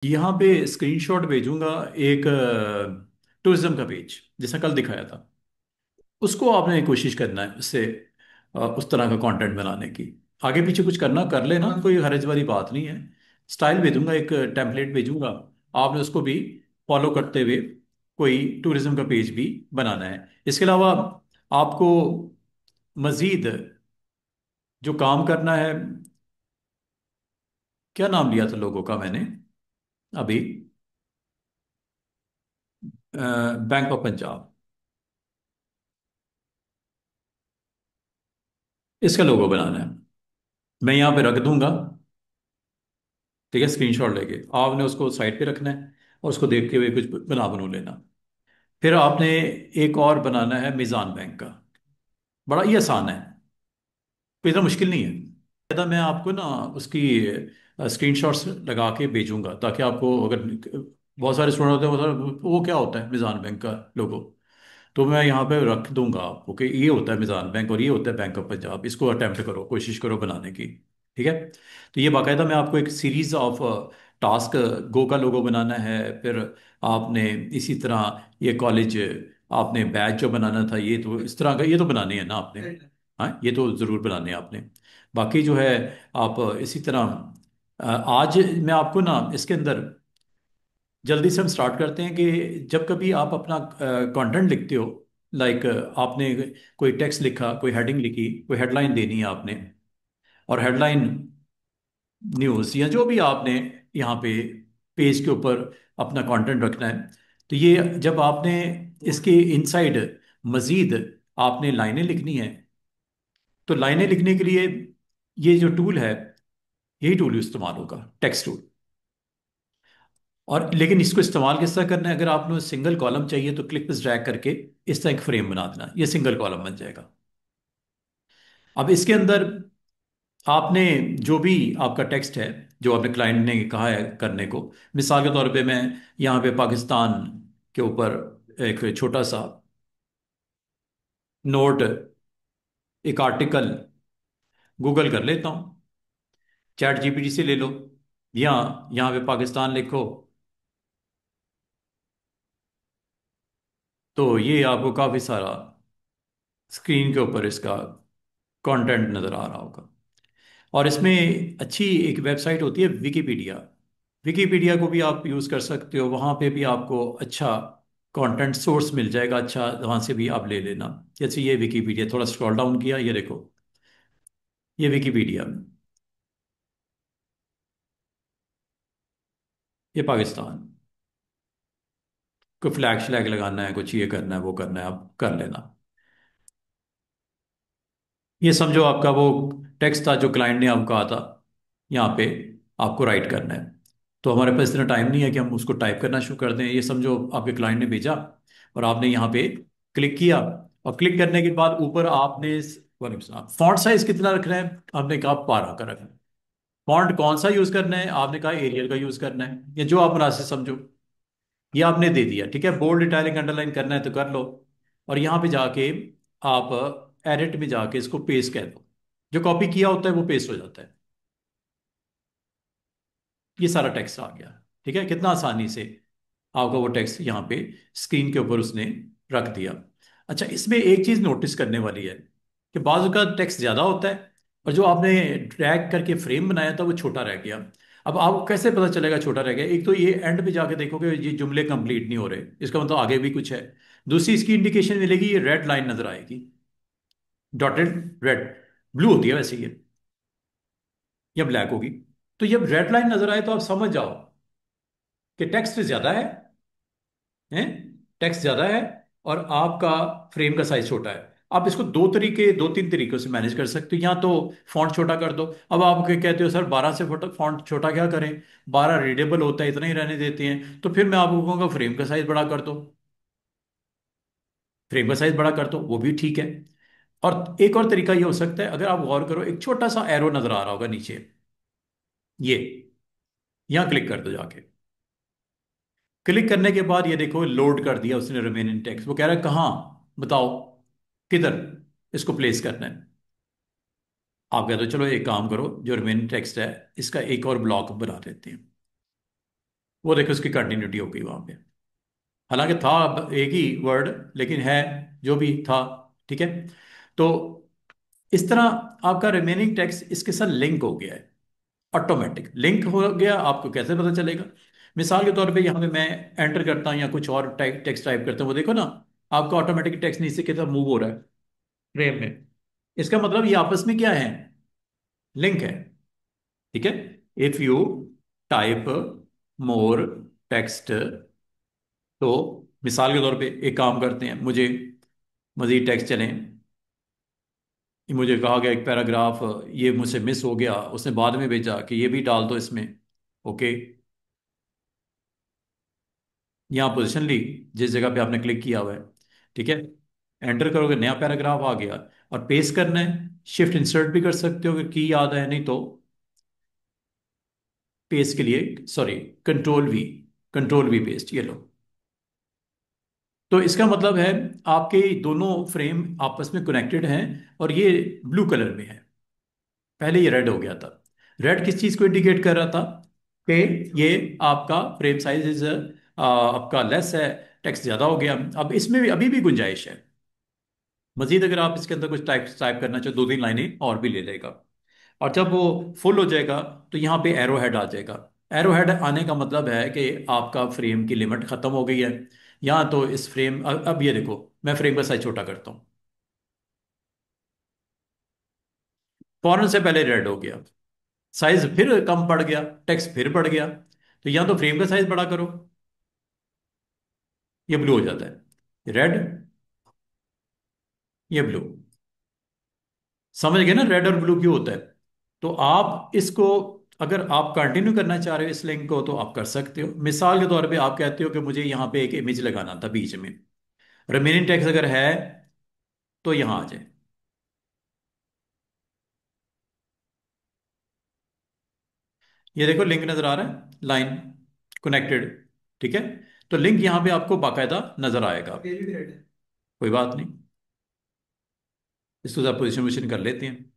यहाँ पे स्क्रीनशॉट भेजूंगा एक टूरिज्म का पेज जैसा कल दिखाया था। उसको आपने कोशिश करना है उससे उस तरह का कंटेंट बनाने की। आगे पीछे कुछ करना कर लेना, कोई हरज वाली बात नहीं है। स्टाइल भेजूंगा, एक टेम्पलेट भेजूंगा, आपने उसको भी फॉलो करते हुए कोई टूरिज्म का पेज भी बनाना है। इसके अलावा आपको मजीद जो काम करना है, क्या नाम लिया था लोगों का मैंने अभी, बैंक ऑफ पंजाब, इसका लोगो बनाना है। मैं यहाँ पे रख दूंगा, ठीक है, स्क्रीनशॉट लेके आपने उसको साइड पे रखना है और उसको देखते हुए कुछ बना बनू लेना। फिर आपने एक और बनाना है मिज़ान बैंक का। बड़ा ही आसान है, कोई इतना मुश्किल नहीं है। ज़्यादा मैं आपको ना उसकी स्क्रीनशॉट्स लगा के भेजूंगा, ताकि आपको अगर बहुत सारे स्टूडेंट होते हैं वो क्या होता है मिज़ान बैंक का लोगो, तो मैं यहाँ पे रख दूंगा आपको कि ये होता है मिज़ान बैंक और ये होता है बैंक ऑफ पंजाब। इसको अटेम्प्ट करो, कोशिश करो बनाने की, ठीक है। तो ये बाकायदा मैं आपको एक सीरीज ऑफ टास्क, गो का लोगो बनाना है, फिर आपने इसी तरह ये कॉलेज, आपने बैच जो बनाना था, ये तो इस तरह का ये तो बनाने हैं ना आपने। हाँ, ये तो ज़रूर बनाने हैं आपने। बाकी जो है आप इसी तरह आज मैं आपको ना इसके अंदर जल्दी से हम स्टार्ट करते हैं कि जब कभी आप अपना कंटेंट लिखते हो, लाइक आपने कोई टेक्स्ट लिखा, कोई हेडिंग लिखी, कोई हेडलाइन देनी है आपने, और हेडलाइन न्यूज़ या जो भी आपने यहाँ पे पेज के ऊपर अपना कंटेंट रखना है, तो ये जब आपने इसके इनसाइड मज़ीद आपने लाइनें लिखनी है, तो लाइनें लिखने के लिए ये जो टूल है, यही टूल इस्तेमाल होगा, टेक्स्ट टूल। और लेकिन इसको इस्तेमाल किस तरह करना है, अगर आपने सिंगल कॉलम चाहिए तो क्लिक पे ड्रैग करके इस तरह एक फ्रेम बना देना, ये सिंगल कॉलम बन जाएगा। अब इसके अंदर आपने जो भी आपका टेक्स्ट है, जो आपने क्लाइंट ने कहा है करने को, मिसाल के तौर पे मैं यहाँ पे पाकिस्तान के ऊपर एक छोटा सा नोट, एक आर्टिकल गूगल कर लेता हूँ, चैट जीपीटी से ले लो, या यहाँ पे पाकिस्तान लिखो, तो ये आपको काफ़ी सारा स्क्रीन के ऊपर इसका कंटेंट नज़र आ रहा होगा। और इसमें अच्छी एक वेबसाइट होती है विकीपीडिया। विकीपीडिया को भी आप यूज़ कर सकते हो, वहाँ पे भी आपको अच्छा कंटेंट सोर्स मिल जाएगा, अच्छा वहाँ से भी आप ले लेना। जैसे ये विकीपीडिया, थोड़ा स्क्रॉल डाउन किया, ये देखो, ये विकीपीडिया, ये पाकिस्तान, कोई फ्लैग श्लैग लगाना है, कुछ ये करना है, वो करना है, आप कर लेना। ये समझो आपका वो टेक्स्ट था जो क्लाइंट ने आपको कहा था यहाँ पे आपको राइट करना है। तो हमारे पास इतना टाइम नहीं है कि हम उसको टाइप करना शुरू कर दें। ये समझो आपके क्लाइंट ने भेजा और आपने यहाँ पे क्लिक किया, और क्लिक करने के बाद ऊपर आपने फॉन्ट साइज कितना रखना है, आपने कहा 12 का रखना है। फॉन्ट कौन सा यूज करना है, आपने कहा एरियल का यूज करना है, या जो आप मुनासिब समझो, ये आपने दे दिया, ठीक है। बोल्ड इटैलिक अंडरलाइन करना है तो कर लो, और यहाँ पे जाके आप एडिट में जाके इसको पेस्ट कह दो, जो कॉपी किया होता है वो पेस्ट हो जाता है। ये सारा टेक्स्ट आ गया, ठीक है, कितना आसानी से आपका वो टेक्स्ट यहाँ पे स्क्रीन के ऊपर उसने रख दिया। अच्छा, इसमें एक चीज नोटिस करने वाली है कि बाजू का टेक्स्ट ज्यादा होता है, और जो आपने ड्रैग करके फ्रेम बनाया था वो छोटा रह गया। अब आपको कैसे पता चलेगा छोटा रह गया? एक तो ये एंड पे जाके देखोगे ये जुमले कंप्लीट नहीं हो रहे, इसका मतलब आगे भी कुछ है। दूसरी इसकी इंडिकेशन मिलेगी, ये रेड लाइन नजर आएगी, डॉटेड रेड, ब्लू होती है वैसे ये, या ब्लैक होगी। तो जब रेड लाइन नजर आए तो आप समझ जाओ कि टेक्स्ट ज्यादा है, टेक्स्ट ज्यादा है, और आपका फ्रेम का साइज छोटा है। आप इसको दो तीन तरीकों से मैनेज कर सकते हो। या तो फॉन्ट छोटा कर दो। अब आप कहते हो सर 12 से फॉन्ट छोटा क्या करें, 12 रीडेबल होता है, इतना ही रहने देते हैं, तो फिर मैं आपको कहूँगा फ्रेम का साइज बड़ा कर दो, फ्रेम का साइज बड़ा कर दो, वो भी ठीक है। और एक और तरीका ये हो सकता है, अगर आप गौर करो, एक छोटा सा एरो नजर आ रहा होगा नीचे, ये, यहाँ क्लिक कर दो जाके। क्लिक करने के बाद ये देखो लोड कर दिया उसने रिमेनिंग टेक्स्ट, वो कह रहा है कहाँ, बताओ किधर इसको प्लेस करना है। आप कहते हो चलो एक काम करो, जो रिमेनिंग टेक्स्ट है इसका एक और ब्लॉक बना देते हैं। वो देखो उसकी कंटिन्यूटी हो गई वहां पे। हालांकि था अब एक ही वर्ड, लेकिन है जो भी था। ठीक है। तो इस तरह आपका रिमेनिंग टेक्स्ट इसके साथ लिंक हो गया है। ऑटोमेटिक लिंक हो गया, आपको कैसे पता चलेगा? मिसाल के तौर पे यहाँ पे मैं एंटर करता हूँ या कुछ और टेक्स्ट टाइप करता हूँ, वो देखो ना, आपका ऑटोमेटिक टेक्स्ट नीचे की तरफ मूव हो रहा है फ्रेम में। इसका मतलब ये आपस में क्या है? लिंक है। ठीक है। If you type more text, तो मिसाल के तौर पे एक काम करते हैं, मुझे मजीद टेक्स्ट चलें। ये मुझे कहा गया एक पैराग्राफ ये मुझसे मिस हो गया, उसने बाद में भेजा कि ये भी डाल दो इसमें। ओके। यहाँ पोजीशन ली, जिस जगह पे आपने क्लिक किया हुआ है। ठीक है। एंटर करोगे, नया पैराग्राफ आ गया। और पेस्ट करना है, शिफ्ट इंसर्ट भी कर सकते हो अगर की याद है, नहीं तो पेस्ट के लिए सॉरी, कंट्रोल वी पेस्ट, ये लो। तो इसका मतलब है आपके दोनों फ्रेम आपस में कनेक्टेड हैं, और ये ब्लू कलर में है। पहले ये रेड हो गया था। रेड किस चीज को इंडिकेट कर रहा था? कि ये आपका फ्रेम साइज इज आपका लेस है, टेक्स्ट ज्यादा हो गया। अब इसमें भी अभी भी गुंजाइश है। मजीद अगर आप इसके अंदर कुछ टाइप टाइप करना चाहो, दो तीन लाइनें और भी ले लेगा। और जब वो फुल हो जाएगा, तो यहाँ पे एरो हेड आ जाएगा। एरो हेड आने का मतलब है कि आपका फ्रेम की लिमिट खत्म हो गई है। यहाँ तो इस फ्रेम, अब ये देखो, मैं फ्रेम का साइज छोटा करता हूँ, फौरन से पहले रेड हो गया, साइज फिर कम पड़ गया, टेक्स्ट फिर बढ़ गया। तो यहाँ तो फ्रेम का साइज बड़ा करो, ये ब्लू हो जाता है। रेड, ये ब्लू। समझ गए ना रेड और ब्लू क्यों होता है? तो आप इसको, अगर आप कंटिन्यू करना चाह रहे हो इस लिंक को, तो आप कर सकते हो। मिसाल के तौर पे आप कहते हो कि मुझे यहाँ पे एक इमेज लगाना था बीच में, रिमेनिंग टेक्स्ट अगर है तो यहाँ आ जाए। ये देखो लिंक नजर आ रहा है, लाइन कनेक्टेड। ठीक है। तो लिंक यहाँ पे आपको बाकायदा नजर आएगा। कोई बात नहीं, इसको आप पोजिशन वोजिशन कर लेते हैं।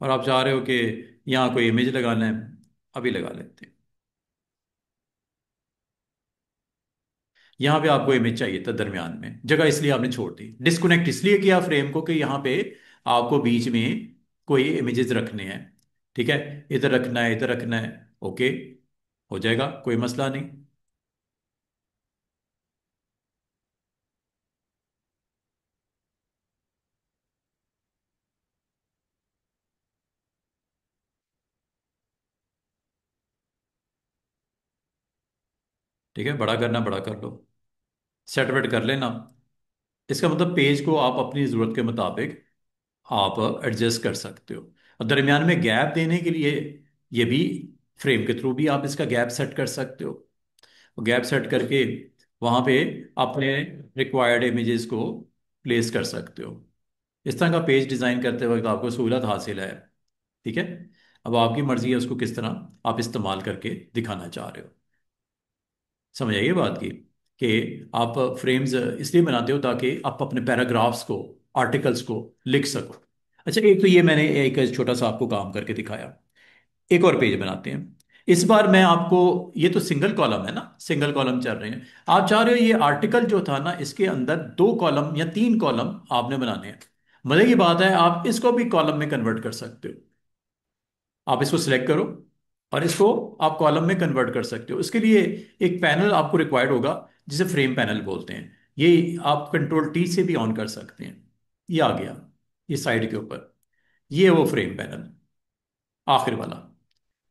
और आप चाह रहे हो कि यहाँ कोई इमेज लगाना है, अभी लगा लेते हैं। यहाँ पे आपको इमेज चाहिए था दरमियान में, जगह इसलिए आपने छोड़ दी। डिस्कनेक्ट इसलिए किया फ्रेम को कि यहाँ पे आपको बीच में कोई इमेजेस रखने हैं। ठीक है। इधर रखना है, इधर रखना है। ओके, हो जाएगा, कोई मसला नहीं। ठीक है, बड़ा करना बड़ा कर लो, सेट वेट कर लेना। इसका मतलब पेज को आप अपनी ज़रूरत के मुताबिक आप एडजस्ट कर सकते हो। और दरमियान में गैप देने के लिए, ये भी फ्रेम के थ्रू भी आप इसका गैप सेट कर सकते हो। गैप सेट करके वहाँ पे अपने रिक्वायर्ड इमेजेस को प्लेस कर सकते हो। इस तरह का पेज डिज़ाइन करते वक्त आपको सहूलत हासिल है। ठीक है। अब आपकी मर्ज़ी है उसको किस तरह आप इस्तेमाल करके दिखाना चाह रहे हो। समझ आइए बात की, कि आप फ्रेम्स इसलिए बनाते हो ताकि आप अपने पैराग्राफ्स को, आर्टिकल्स को लिख सको। अच्छा, एक तो ये मैंने एक छोटा सा आपको काम करके दिखाया। एक और पेज बनाते हैं। इस बार मैं आपको, ये तो सिंगल कॉलम है ना, सिंगल कॉलम चल रहे हैं। आप चाह रहे हो ये आर्टिकल जो था ना, इसके अंदर दो कॉलम या तीन कॉलम आपने बनाने हैं। मजे की बात है, आप इसको भी कॉलम में कन्वर्ट कर सकते हो। आप इसको सिलेक्ट करो और इसको आप कॉलम में कन्वर्ट कर सकते हो। उसके लिए एक पैनल आपको रिक्वायर्ड होगा, जिसे फ्रेम पैनल बोलते हैं। ये आप कंट्रोल टी से भी ऑन कर सकते हैं। ये आ गया, ये साइड के ऊपर, ये है वो फ्रेम पैनल, आखिर वाला।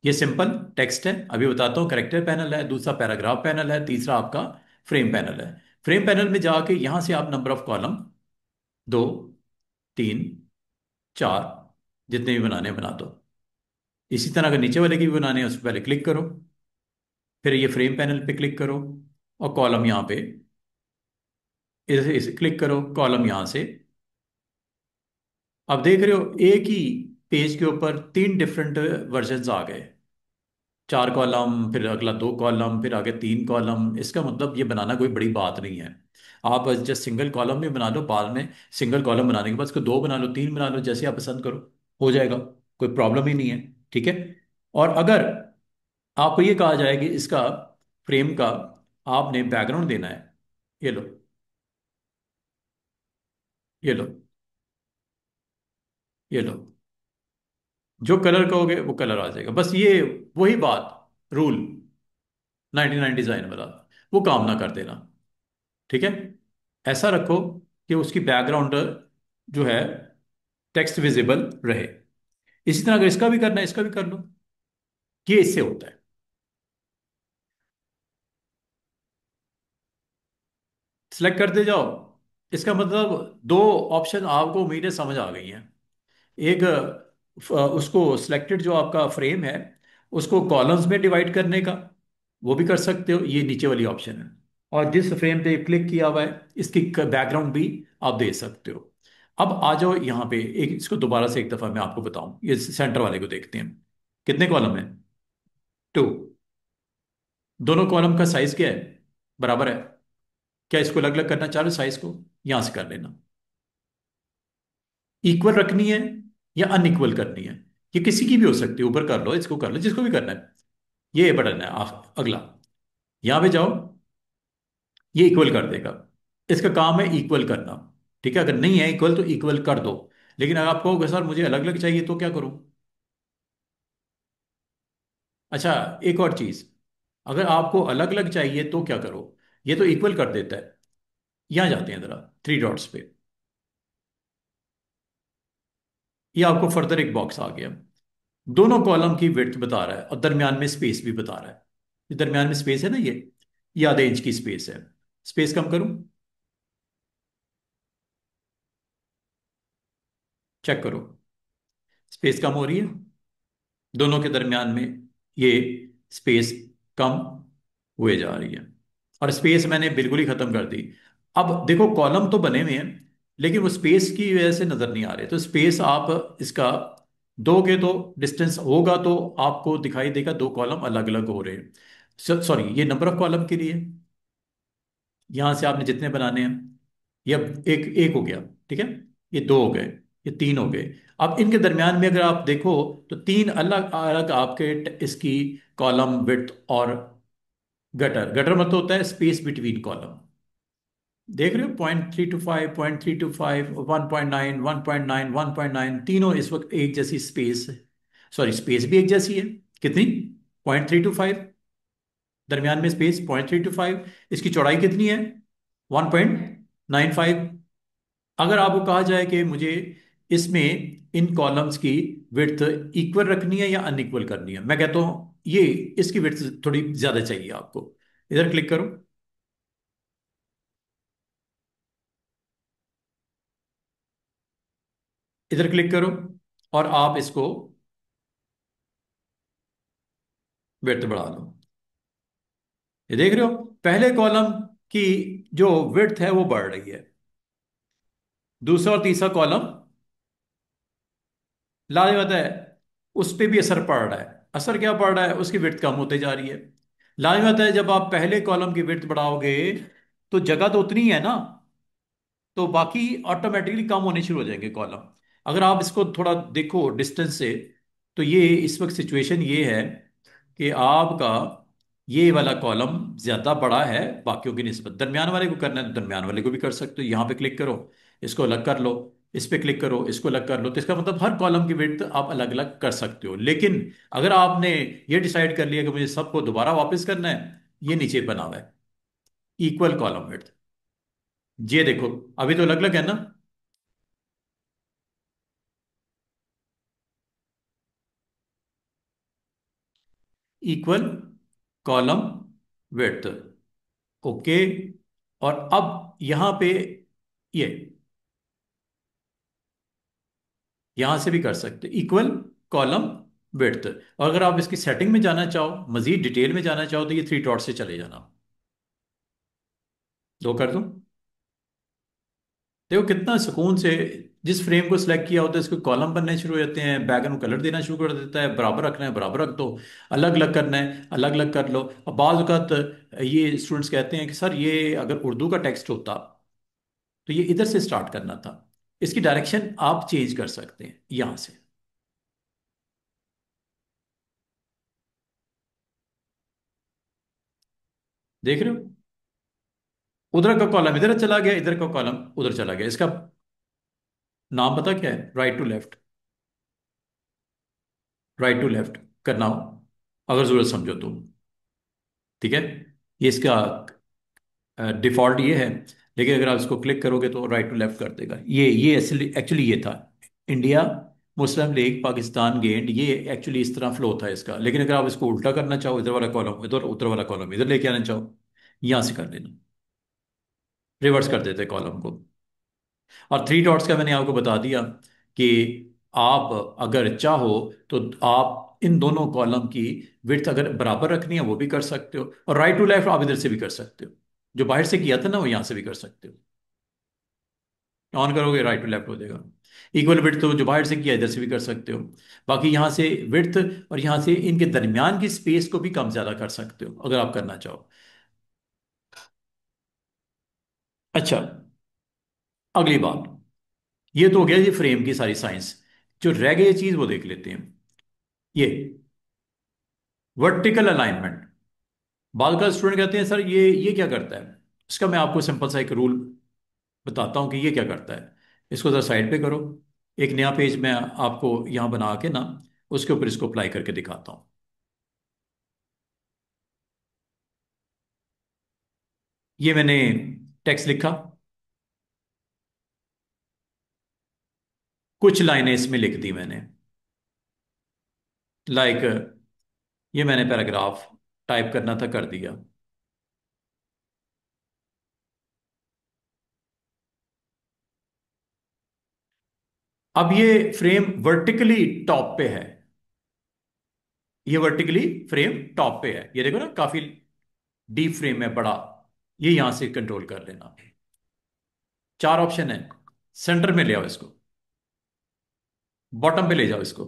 ये सिंपल टेक्स्ट है, अभी बताता हूँ। करेक्टर पैनल है, दूसरा पैराग्राफ पैनल है, तीसरा आपका फ्रेम पैनल है। फ्रेम पैनल में जाके यहां से आप नंबर ऑफ कॉलम, दो, तीन, चार, जितने भी बनाने हैं बना दो। इसी तरह अगर नीचे वाले की भी बनाने हैं, उस पर पहले क्लिक करो, फिर ये फ्रेम पैनल पे क्लिक करो, और कॉलम यहाँ पे इसे क्लिक करो, कॉलम यहाँ से। अब देख रहे हो एक ही पेज के ऊपर तीन डिफरेंट वर्जन्स आ गए। चार कॉलम, फिर अगला दो कॉलम, फिर आगे तीन कॉलम। इसका मतलब ये बनाना कोई बड़ी बात नहीं है। आप जस्ट सिंगल कॉलम में बना लो, बाद में सिंगल कॉलम बनाने के बाद उसको दो बना लो, तीन बना लो, जैसे आप पसंद करो, हो जाएगा, कोई प्रॉब्लम ही नहीं है। ठीक है। और अगर आपको ये कहा जाए कि इसका फ्रेम का आपने बैकग्राउंड देना है, ये लो, ये लो, ये लो, जो कलर कहोगे वो कलर आ जाएगा। बस ये वही बात, रूल 99 डिजाइन वाला, वो काम ना कर देना। ठीक है। ऐसा रखो कि उसकी बैकग्राउंड जो है टेक्स्ट विजिबल रहे। इसी तरह अगर इसका भी करना है, इसका भी कर लो। ये इससे होता है। सिलेक्ट करते जाओ। इसका मतलब दो ऑप्शन आपको उम्मीद है समझ आ गई हैं। एक उसको सिलेक्टेड जो आपका फ्रेम है उसको कॉलम्स में डिवाइड करने का, वो भी कर सकते हो, ये नीचे वाली ऑप्शन है। और जिस फ्रेम पे क्लिक किया हुआ है इसकी बैकग्राउंड भी आप दे सकते हो। अब आ जाओ यहाँ पे, एक इसको दोबारा से एक दफा मैं आपको बताऊं, ये सेंटर वाले को देखते हैं। कितने कॉलम है? टू। दोनों कॉलम का साइज क्या है? बराबर है। क्या इसको अलग अलग करना चाह रहे हो साइज को? यहां से कर लेना। इक्वल रखनी है या अनइक्वल करनी है, ये किसी की भी हो सकती है, ऊपर कर लो, इसको कर लो, जिसको भी करना है। ये बटन है अगला, यहां पे जाओ, ये इक्वल कर देगा। इसका काम है इक्वल करना। ठीक है। अगर नहीं है इक्वल तो इक्वल कर दो। लेकिन अगर आपको सर मुझे अलग अलग चाहिए तो क्या करूं? अच्छा, एक और चीज, अगर आपको अलग अलग चाहिए तो क्या करो? ये तो इक्वल कर देता है। यहां जाते हैं जरा, थ्री डॉट्स पे, ये आपको फर्दर एक बॉक्स आ गया। दोनों कॉलम की विड्थ बता रहा है और दरमियान में स्पेस भी बता रहा है। ये दरमियान में स्पेस है ना, ये आधे इंच की स्पेस है। स्पेस कम करूं? चेक करो, स्पेस कम हो रही है। दोनों के दरमियान में ये स्पेस कम हुए जा रही है। और स्पेस मैंने बिल्कुल ही खत्म कर दी। अब देखो कॉलम तो बने हुए हैं लेकिन वो स्पेस की वजह से नजर नहीं आ रहे, तो स्पेस आप इसका दोगे तो डिस्टेंस होगा तो आपको दिखाई देगा दो कॉलम अलग अलग हो रहे हैं। सॉरी, ये नंबर ऑफ कॉलम के लिए, यहां से आपने जितने बनाने हैं, ये अब एक एक हो गया। ठीक है। ये दो हो गए, ये तीन हो गए। अब इनके दरमियान में अगर आप देखो तो तीन अलग अलग आपके इसकी कॉलम विड्थ और गटर, गटर मतलब होता है स्पेस बिटवीन कॉलम। देख रहे हो, 0.325, 0.325, 1.9, 1.9, 1.9, तीनों इस वक्त एक जैसी स्पेस है। सॉरी, स्पेस भी एक जैसी है। कितनी? 0.325। दरमियान में स्पेस 0.325। इसकी चौड़ाई कितनी है? 1.95। अगर आपको कहा जाए कि मुझे इसमें इन कॉलम्स की विड्थ इक्वल रखनी है या अनइक्वल करनी है, मैं कहता हूं ये इसकी विड्थ थोड़ी ज्यादा चाहिए आपको। इधर क्लिक करो, इधर क्लिक करो, और आप इसको विड्थ बढ़ा लो। ये देख रहे हो, पहले कॉलम की जो विड्थ है वो बढ़ रही है, दूसरा और तीसरा कॉलम लाजवाब है, उस पर भी असर पड़ रहा है। असर क्या पड़ रहा है? उसकी विड्थ कम होते जा रही है। लाजवाब है, जब आप पहले कॉलम की विड्थ बढ़ाओगे तो जगह तो उतनी ही है ना, तो बाकी ऑटोमेटिकली कम होने शुरू हो जाएंगे कॉलम। अगर आप इसको थोड़ा देखो डिस्टेंस से, तो ये इस वक्त सिचुएशन ये है कि आपका ये वाला कॉलम ज्यादा बड़ा है बाकियों की निस्बत। दरमियान वाले को करना है तो दरमियान वाले को भी कर सकते हो, यहाँ पे क्लिक करो, इसको अलग कर लो, इस पे क्लिक करो, इसको अलग कर लो। तो इसका मतलब हर कॉलम की विड्थ आप अलग अलग कर सकते हो। लेकिन अगर आपने ये डिसाइड कर लिया कि मुझे सबको दोबारा वापस करना है, ये नीचे बना हुआ है इक्वल कॉलम विड्थ। ये देखो, अभी तो अलग अलग है ना। Equal column width. ओके। और अब यहां पे ये, यहां से भी कर सकते इक्वल कॉलम विड्थ। और अगर आप इसकी सेटिंग में जाना चाहो, मजीद डिटेल में जाना चाहो, तो ये थ्री डॉट से चले जाना। दो कर दूं? देखो कितना सुकून से, जिस फ्रेम को सिलेक्ट किया होता है इसको कॉलम बनने शुरू हो जाते हैं, बैकग्राउंड कलर देना शुरू कर देता है, बराबर रखना है बराबर रख दो, अलग अलग करना है अलग अलग कर लो। अब बाज़ औक़ात ये स्टूडेंट्स कहते हैं कि सर ये अगर उर्दू का टेक्स्ट होता तो ये इधर से स्टार्ट करना था। इसकी डायरेक्शन आप चेंज कर सकते हैं यहां से। देख रहे हो, उधर का कॉलम इधर चला गया, इधर का कॉलम उधर चला गया। इसका नाम पता क्या है? Right to left. Right to left करना हो अगर जरूरत समझो तो। ठीक है, ये इसका डिफॉल्ट ये है। लेकिन अगर आप इसको क्लिक करोगे तो राइट टू लेफ्ट कर देगा। ये एक्चुअली एक्चुअली ये था, इंडिया मुस्लिम लीग पाकिस्तान गेंद, ये एक्चुअली इस तरह फ्लो था इसका। लेकिन अगर आप इसको उल्टा करना चाहो, इधर वाला कॉलम इधर, उधर वाला कॉलम इधर लेके आना चाहो, यहां से कर लेना, रिवर्स कर देते कॉलम को। और थ्री डॉट्स का मैंने आपको बता दिया कि आप अगर चाहो तो आप इन दोनों कॉलम की विड्थ अगर बराबर रखनी है वो भी कर सकते हो, और राइट टू लेफ्ट आप इधर से भी कर सकते हो। जो बाहर से किया था ना वो यहां से भी कर सकते हो। ऑन करोगे राइट टू लेफ्ट हो जाएगा। इक्वल विड्थ तो जो बाहर से किया इधर से भी कर सकते हो। बाकी यहां से विड्थ और यहां से इनके दरमियान की स्पेस को भी कम ज्यादा कर सकते हो अगर आप करना चाहो। अच्छा, अगली बात, ये तो हो गया जी फ्रेम की सारी साइंस। जो रह गई चीज वो देख लेते हैं। ये वर्टिकल अलाइनमेंट। बाद का स्टूडेंट कहते हैं सर ये क्या करता है? इसका मैं आपको सिंपल सा एक रूल बताता हूँ कि ये क्या करता है। इसको जरा साइड पे करो, एक नया पेज मैं आपको यहाँ बना के ना उसके ऊपर इसको अप्लाई करके दिखाता हूँ। ये मैंने टेक्स्ट लिखा, कुछ लाइनें इसमें लिख दी मैंने, लाइक ये मैंने पैराग्राफ टाइप करना था कर दिया। अब ये फ्रेम वर्टिकली टॉप पे है, ये वर्टिकली फ्रेम टॉप पे है, ये देखो ना काफी डीप फ्रेम है बड़ा। ये यहां से कंट्रोल कर लेना। चार ऑप्शन है, सेंटर में ले आओ इसको, बॉटम पे ले जाओ इसको,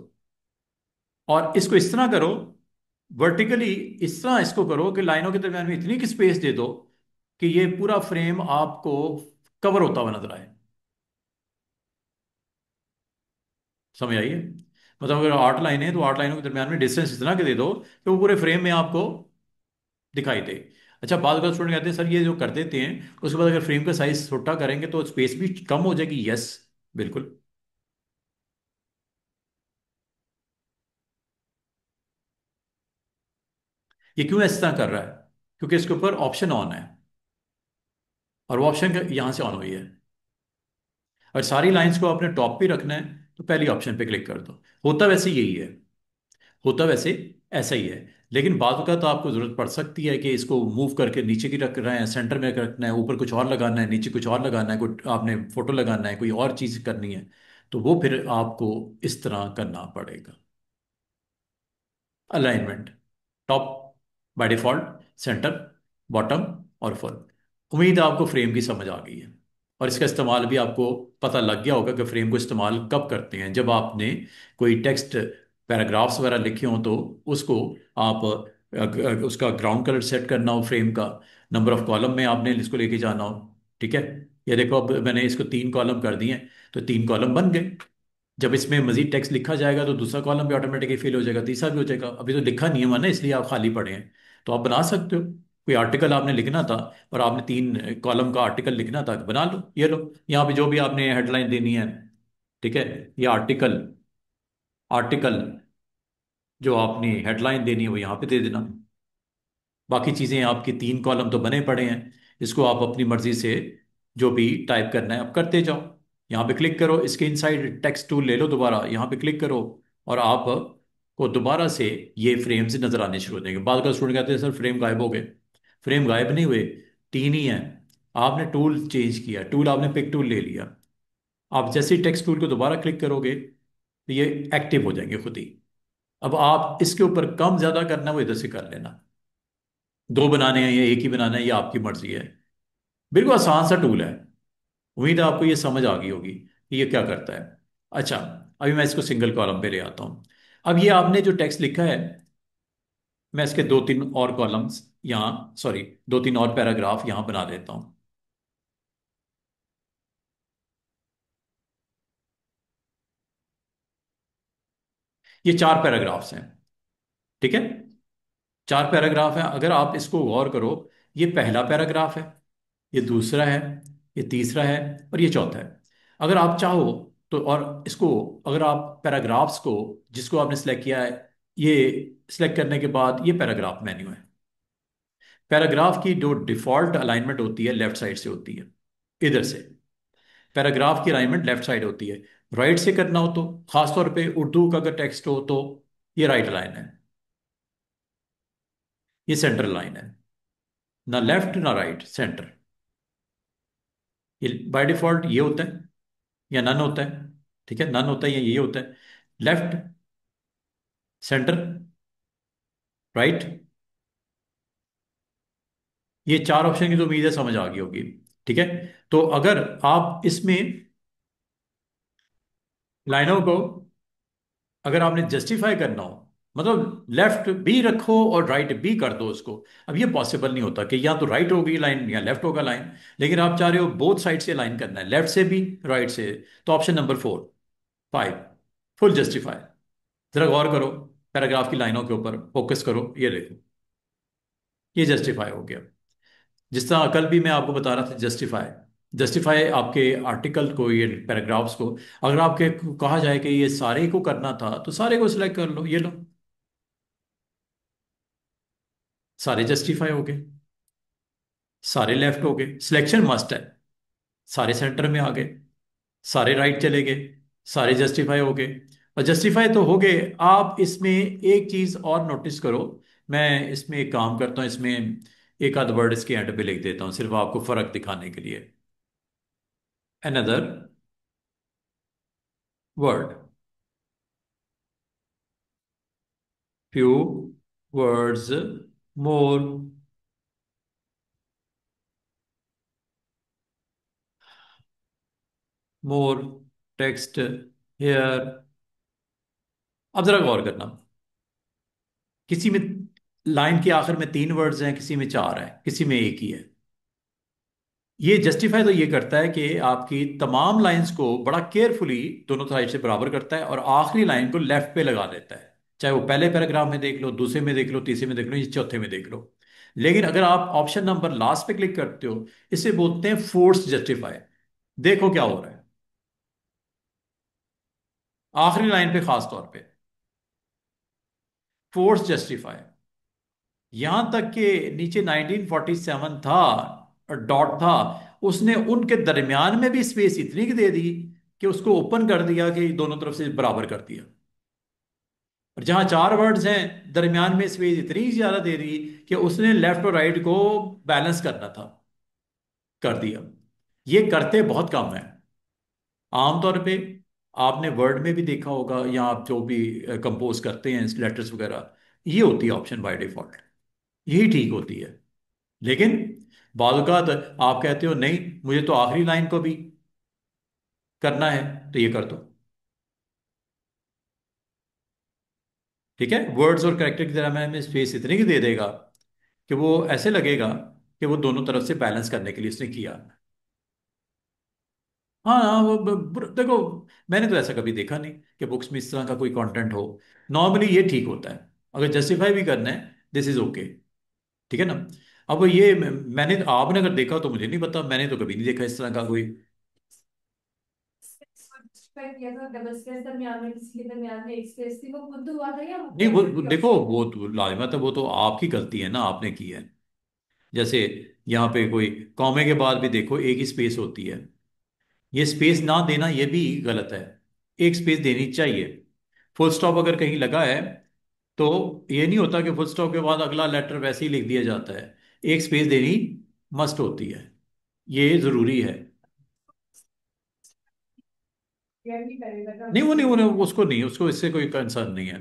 और इसको इस तरह करो वर्टिकली, इस तरह इसको करो कि लाइनों के दरमियान में इतनी की स्पेस दे दो कि ये पूरा फ्रेम आपको कवर होता हुआ नजर आए। समझ आइए? मतलब अगर आठ लाइन है तो आठ लाइनों के दरमियान में डिस्टेंस इतना के दे दो कि वो पूरे फ्रेम में आपको दिखाई दे। अच्छा, बाद का स्टूडेंट कहते हैं सर ये जो कर देते हैं उसके बाद अगर फ्रेम का साइज छोटा करेंगे तो स्पेस भी कम हो जाएगी। यस, बिल्कुल। ये क्यों इस तरह कर रहा है? क्योंकि इसके ऊपर ऑप्शन ऑन है, और वो ऑप्शन यहां से ऑन हुई है। और सारी लाइंस को आपने टॉप पे रखना है तो पहली ऑप्शन पे क्लिक कर दो। होता वैसे यही है, होता वैसे ऐसा ही है। लेकिन बाद का तो आपको जरूरत पड़ सकती है कि इसको मूव करके नीचे की रख रहे हैं, सेंटर में रखना है, ऊपर कुछ और लगाना है, नीचे कुछ और लगाना है, कोई आपने फोटो लगाना है, कोई और चीज करनी है, तो वो फिर आपको इस तरह करना पड़ेगा। Alignment, top by default, centre, bottom और फुल। उम्मीद है आपको फ्रेम की समझ आ गई है, और इसका इस्तेमाल भी आपको पता लग गया होगा कि फ्रेम को इस्तेमाल कब करते हैं। जब आपने कोई टेक्स्ट पैराग्राफ्स वगैरह लिखे हों तो उसको आप उसका ग्राउंड कलर सेट करना हो, फ्रेम का नंबर ऑफ कॉलम में आपने इसको लेके जाना हो। ठीक है, ये देखो अब मैंने इसको तीन कॉलम कर दिए हैं, तो तीन कॉलम बन गए। जब इसमें मजीद टेक्स्ट लिखा जाएगा तो दूसरा कॉलम भी ऑटोमेटिकली फिल हो जाएगा, तीसरा भी हो जाएगा। अभी तो लिखा नहीं हुआ ना, इसलिए आप खाली पड़े हैं। तो आप बना सकते हो, कोई आर्टिकल आपने लिखना था और आपने तीन कॉलम का आर्टिकल लिखना था, बना लो। ये लो, यहाँ पे जो भी आपने हेडलाइन देनी है, ठीक है, ये आर्टिकल, आर्टिकल जो आपने हेडलाइन देनी है वो यहाँ पे दे देना। बाकी चीज़ें आपकी तीन कॉलम तो बने पड़े हैं, इसको आप अपनी मर्जी से जो भी टाइप करना है आप करते जाओ। यहाँ पे क्लिक करो, इसके इनसाइड टेक्स्ट टूल ले लो, दोबारा यहाँ पे क्लिक करो, और आप को दोबारा से ये फ्रेम्स नजर आने शुरू हो जाएंगे। बाद का स्टूडेंट कहते हैं सर फ्रेम गायब हो गए। फ्रेम गायब नहीं हुए, तीन ही हैं। आपने टूल चेंज किया, टूल आपने पिक टूल ले लिया, आप जैसे ही टेक्स्ट टूल को दोबारा क्लिक करोगे तो ये एक्टिव हो जाएंगे खुद ही। अब आप इसके ऊपर कम ज्यादा करना है वो इधर से कर लेना, दो बनाने हैं या एक ही बनाना है ये आपकी मर्जी है। बिल्कुल आसान सा टूल है, उम्मीद है आपको ये समझ आ गई होगी कि ये क्या करता है। अच्छा, अभी मैं इसको सिंगल कॉलम पे ले आता हूँ। अब ये आपने जो टेक्स्ट लिखा है, मैं इसके दो तीन और कॉलम्स यहाँ, सॉरी, दो तीन और पैराग्राफ यहाँ बना देता हूँ। ये चार पैराग्राफ्स हैं, ठीक है। चार पैराग्राफ हैं, अगर आप इसको गौर करो, ये पहला पैराग्राफ है, ये दूसरा है, ये तीसरा है, और ये चौथा है। अगर आप चाहो तो, और इसको, अगर आप पैराग्राफ्स को, जिसको आपने सेलेक्ट किया है, ये सिलेक्ट करने के बाद ये पैराग्राफ मेन्यू है। पैराग्राफ की जो डिफॉल्ट अलाइनमेंट होती है लेफ्ट साइड से होती है, इधर से। पैराग्राफ की अलाइनमेंट लेफ्ट साइड होती है। राइट से करना हो तो, खासतौर पे उर्दू का अगर टेक्स्ट हो तो, ये राइट लाइन है, ये सेंटर लाइन है। ना लेफ्ट ना राइट, सेंटर। ये बाय डिफॉल्ट ये होता है या नन होता है, ठीक है, नन होता है या ये होता है। Left, centre, right. ये चार ऑप्शन की तो उम्मीद है समझ आ गई होगी, ठीक है। तो अगर आप इसमें लाइनों को, अगर आपने जस्टिफाई करना हो, मतलब लेफ्ट भी रखो और राइट भी कर दो उसको। अब ये पॉसिबल नहीं होता कि या तो राइट होगी लाइन या लेफ्ट होगा लाइन, लेकिन आप चाह रहे हो बोथ साइड से लाइन करना है, लेफ्ट से भी राइट से। तो ऑप्शन नंबर 4, 5, फुल जस्टिफाई। जरा गौर करो, पैराग्राफ की लाइनों के ऊपर फोकस करो, ये देखो, ये जस्टिफाई हो गया। जिस तरह कल भी मैं आपको बता रहा था, जस्टिफाई, जस्टिफाई आपके आर्टिकल को, ये पैराग्राफ्स को, अगर आपके कहा जाए कि ये सारे को करना था तो सारे को सिलेक्ट कर लो, ये लो, सारे जस्टिफाई हो गए, सारे लेफ्ट हो गए, सिलेक्शन मस्ट है। सारे सेंटर में आ गए, सारे राइट चले गए, सारे जस्टिफाई हो गए। और जस्टिफाई तो हो गए, आप इसमें एक चीज और नोटिस करो। मैं इसमें एक काम करता हूँ, इसमें एक आध वर्ड इसके एंड पे लिख देता हूँ, सिर्फ आपको फर्क दिखाने के लिए। अनदर वर्ड, फ्यू वर्ड्स मोर, मोर टेक्स्ट हेयर। अब जरा गौर करना, किसी में लाइन के आखिर में 3 वर्ड्स हैं, किसी में 4 हैं, किसी में एक ही है। ये जस्टिफाई तो ये करता है कि आपकी तमाम लाइंस को बड़ा केयरफुली दोनों साइड से बराबर करता है, और आखिरी लाइन को लेफ्ट पे लगा देता है। चाहे वो पहले पैराग्राफ में देख लो, दूसरे में देख लो, तीसरे में देख लो, या चौथे में देख लो। लेकिन अगर आप ऑप्शन नंबर लास्ट पे क्लिक करते हो, इसे बोलते हैं फोर्स जस्टिफाई। देखो क्या हो रहा है आखिरी लाइन पे, खास तौर पे फोर्स जस्टिफाई। यहां तक कि नीचे 1947 था और डॉट था, उसने उनके दरमियान में भी स्पेस इतनी की दे दी कि उसको ओपन कर दिया, कि दोनों तरफ से बराबर कर दिया। और जहां 4 वर्ड्स हैं, दरमियान में स्पेस इतनी ज्यादा दे दी कि उसने लेफ्ट और राइट को बैलेंस करना था, कर दिया। ये करते बहुत कम है आमतौर पे। आपने वर्ड में भी देखा होगा, या आप जो भी कंपोज करते हैं लेटर्स वगैरह, ये होती है ऑप्शन बाय डिफॉल्ट, यही ठीक होती है। लेकिन बाज़ आप कहते हो नहीं, मुझे तो आखिरी लाइन को भी करना है, तो ये कर दो, ठीक है। वर्ड्स और कैरेक्टर की तरह में स्पेस इतनी की दे देगा कि वो ऐसे लगेगा कि वो दोनों तरफ से बैलेंस करने के लिए उसने किया। हाँ हाँ, वो देखो, मैंने तो ऐसा कभी देखा नहीं कि बुक्स में इस तरह का कोई कंटेंट हो। नॉर्मली ये ठीक होता है, अगर जस्टिफाई भी करना है, दिस इज ओके, ठीक है ना। अब ये मैंने, आपने अगर देखा हो तो मुझे नहीं पता, मैंने तो कभी नहीं देखा इस तरह का कोई। किया था डबल स्पेस दरमियान में, किसी के दरमियान में एक स्पेस थी, वो खुद हुआ था या नहीं, वो ऑटोमेटिक देखो, ऑप्शन? वो तो लाजमत है, वो तो आपकी गलती है ना, आपने की है। जैसे यहाँ पे कोई कॉमे के बाद भी देखो एक ही स्पेस होती है, ये स्पेस ना देना ये भी गलत है, एक स्पेस देनी चाहिए। फुल स्टॉप अगर कहीं लगा है तो ये नहीं होता कि फुल स्टॉप के बाद अगला लेटर वैसे ही लिख दिया जाता है, एक स्पेस देनी मस्ट होती है, ये जरूरी है। क्या नहीं करेगा था नहीं, वो नहीं, स्पेस? उसको नहीं, उसको इससे कोई कंसर्न नहीं है,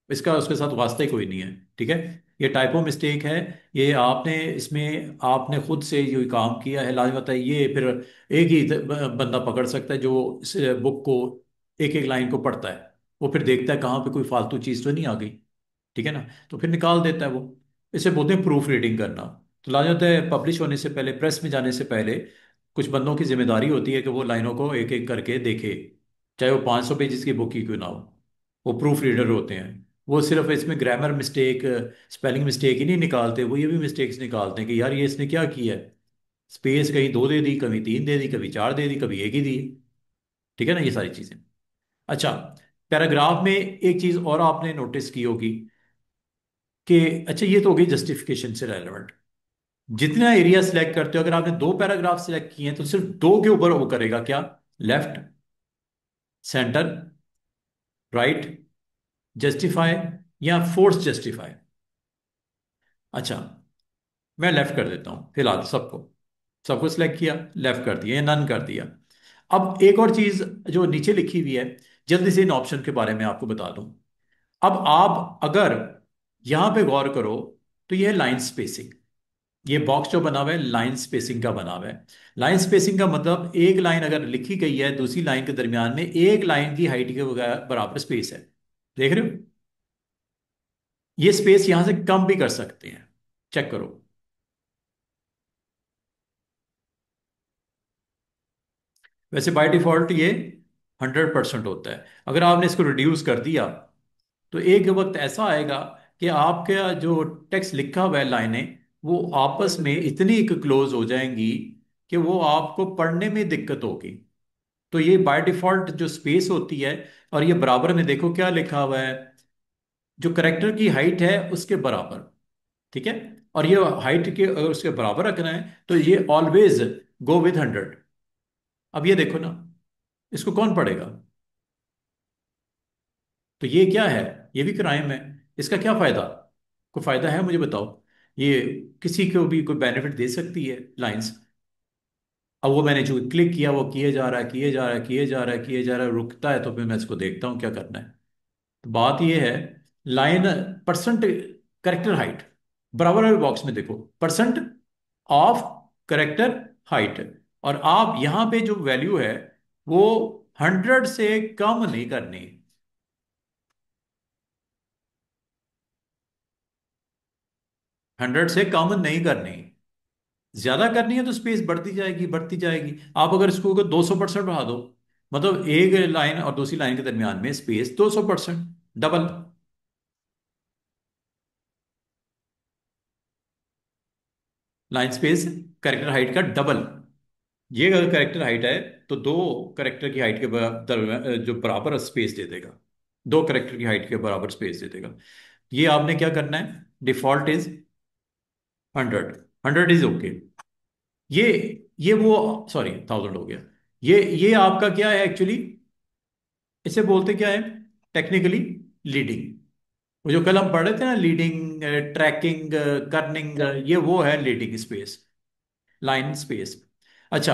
इसका उसके साथ वास्ता ही कोई नहीं है, ठीक है। ये टाइपो मिस्टेक है। ये आपने इसमें आपने खुद से ये काम किया है, लाजमी बात है। ये फिर एक ही बंदा पकड़ सकता है जो इस बुक को एक एक लाइन को पढ़ता है। वो फिर देखता है कहाँ पे कोई फालतू चीज़ तो नहीं आ गई, ठीक है ना, तो फिर निकाल देता है वो। इसे बोलते हैं प्रूफ रीडिंग करना। तो लाजमी बात है, पब्लिश होने से पहले, प्रेस में जाने से पहले कुछ बंदों की जिम्मेदारी होती है कि वो लाइनों को एक एक करके देखे, चाहे वो 500 पेजेस की बुक ही क्यों ना हो। वो प्रूफ रीडर होते हैं। वो सिर्फ इसमें ग्रामर मिस्टेक, स्पेलिंग मिस्टेक ही नहीं निकालते, वो ये भी मिस्टेक्स निकालते हैं कि यार ये इसने क्या किया है, स्पेस कहीं दो दे दी, कभी तीन दे दी, कभी चार दे दी, कभी एक ही दी। ठीक है ना, ये सारी चीजें। अच्छा, पैराग्राफ में एक चीज और आपने नोटिस की होगी कि, अच्छा ये तो हो गई जस्टिफिकेशन से रेलेवेंट। जितना एरिया सिलेक्ट करते हो, अगर आपने दो पैराग्राफ सिलेक्ट किए हैं तो सिर्फ दो के ऊपर वो करेगा क्या, लेफ्ट, सेंटर, राइट, जस्टिफाई या फोर्स जस्टिफाई। अच्छा, मैं लेफ्ट कर देता हूं फिलहाल सबको। सबको सिलेक्ट किया, लेफ्ट कर दिया या नन कर दिया। अब एक और चीज जो नीचे लिखी हुई है, जल्दी से इन ऑप्शन के बारे में आपको बता दूं। अब आप अगर यहां पे गौर करो तो यह है लाइन स्पेसिंग। ये बॉक्स जो बना हुआ है लाइन स्पेसिंग का बना हुआ है। लाइन स्पेसिंग का मतलब एक लाइन अगर लिखी गई है, दूसरी लाइन के दरमियान में एक लाइन की हाइट के बराबर स्पेस है। देख रहे हो, ये स्पेस यहां से कम भी कर सकते हैं, चेक करो। वैसे बाय डिफॉल्ट ये 100% होता है। अगर आपने इसको रिड्यूस कर दिया तो एक वक्त ऐसा आएगा कि आपका जो टेक्स्ट लिखा हुआ है लाइनें, वो आपस में इतनी क्लोज हो जाएंगी कि वो आपको पढ़ने में दिक्कत होगी। तो ये बाय डिफॉल्ट जो स्पेस होती है, और ये बराबर में देखो क्या लिखा हुआ है, जो करेक्टर की हाइट है उसके बराबर। ठीक है, और ये हाइट के अगर उसके बराबर रखना है तो ये ऑलवेज गो विद 100। अब ये देखो ना, इसको कौन पढ़ेगा। तो ये क्या है, ये भी क्राइम है। इसका क्या फायदा, कोई फायदा है मुझे बताओ। ये किसी को भी कोई बेनिफिट दे सकती है लाइंस। अब वो मैंने जो क्लिक किया वो किए जा रहा है, किए जा रहा है, किए जा रहा है, किए जा रहा है, रुकता है तो फिर मैं इसको देखता हूँ क्या करना है। तो बात ये है, लाइन परसेंट करेक्टर हाइट, बराबर वाले बॉक्स में देखो, परसेंट ऑफ करेक्टर हाइट। और आप यहां पे जो वैल्यू है वो 100 से कम नहीं करनी। 100 से कम नहीं करनी। ज्यादा करनी है तो स्पेस बढ़ती जाएगी, बढ़ती जाएगी। आप अगर इसको 200% बढ़ा दो, मतलब एक लाइन और दूसरी लाइन के दरमियान में space 200%, double. Line space character height का डबल। ये अगर करेक्टर हाइट है तो दो करेक्टर की हाइट के जो बराबर स्पेस दे देगा, दो करेक्टर की हाइट के बराबर स्पेस दे देगा। ये आपने क्या करना है, डिफॉल्ट इज 100, 100 इज ओके। ये ये वो, सॉरी 1000 हो गया। ये आपका क्या है एक्चुअली, इसे बोलते क्या है टेक्निकली, लीडिंग। वो जो कल हम पढ़ रहे थे ना, लीडिंग, ट्रैकिंग, कर्निंग, ये वो है लीडिंग स्पेस, लाइन स्पेस। अच्छा,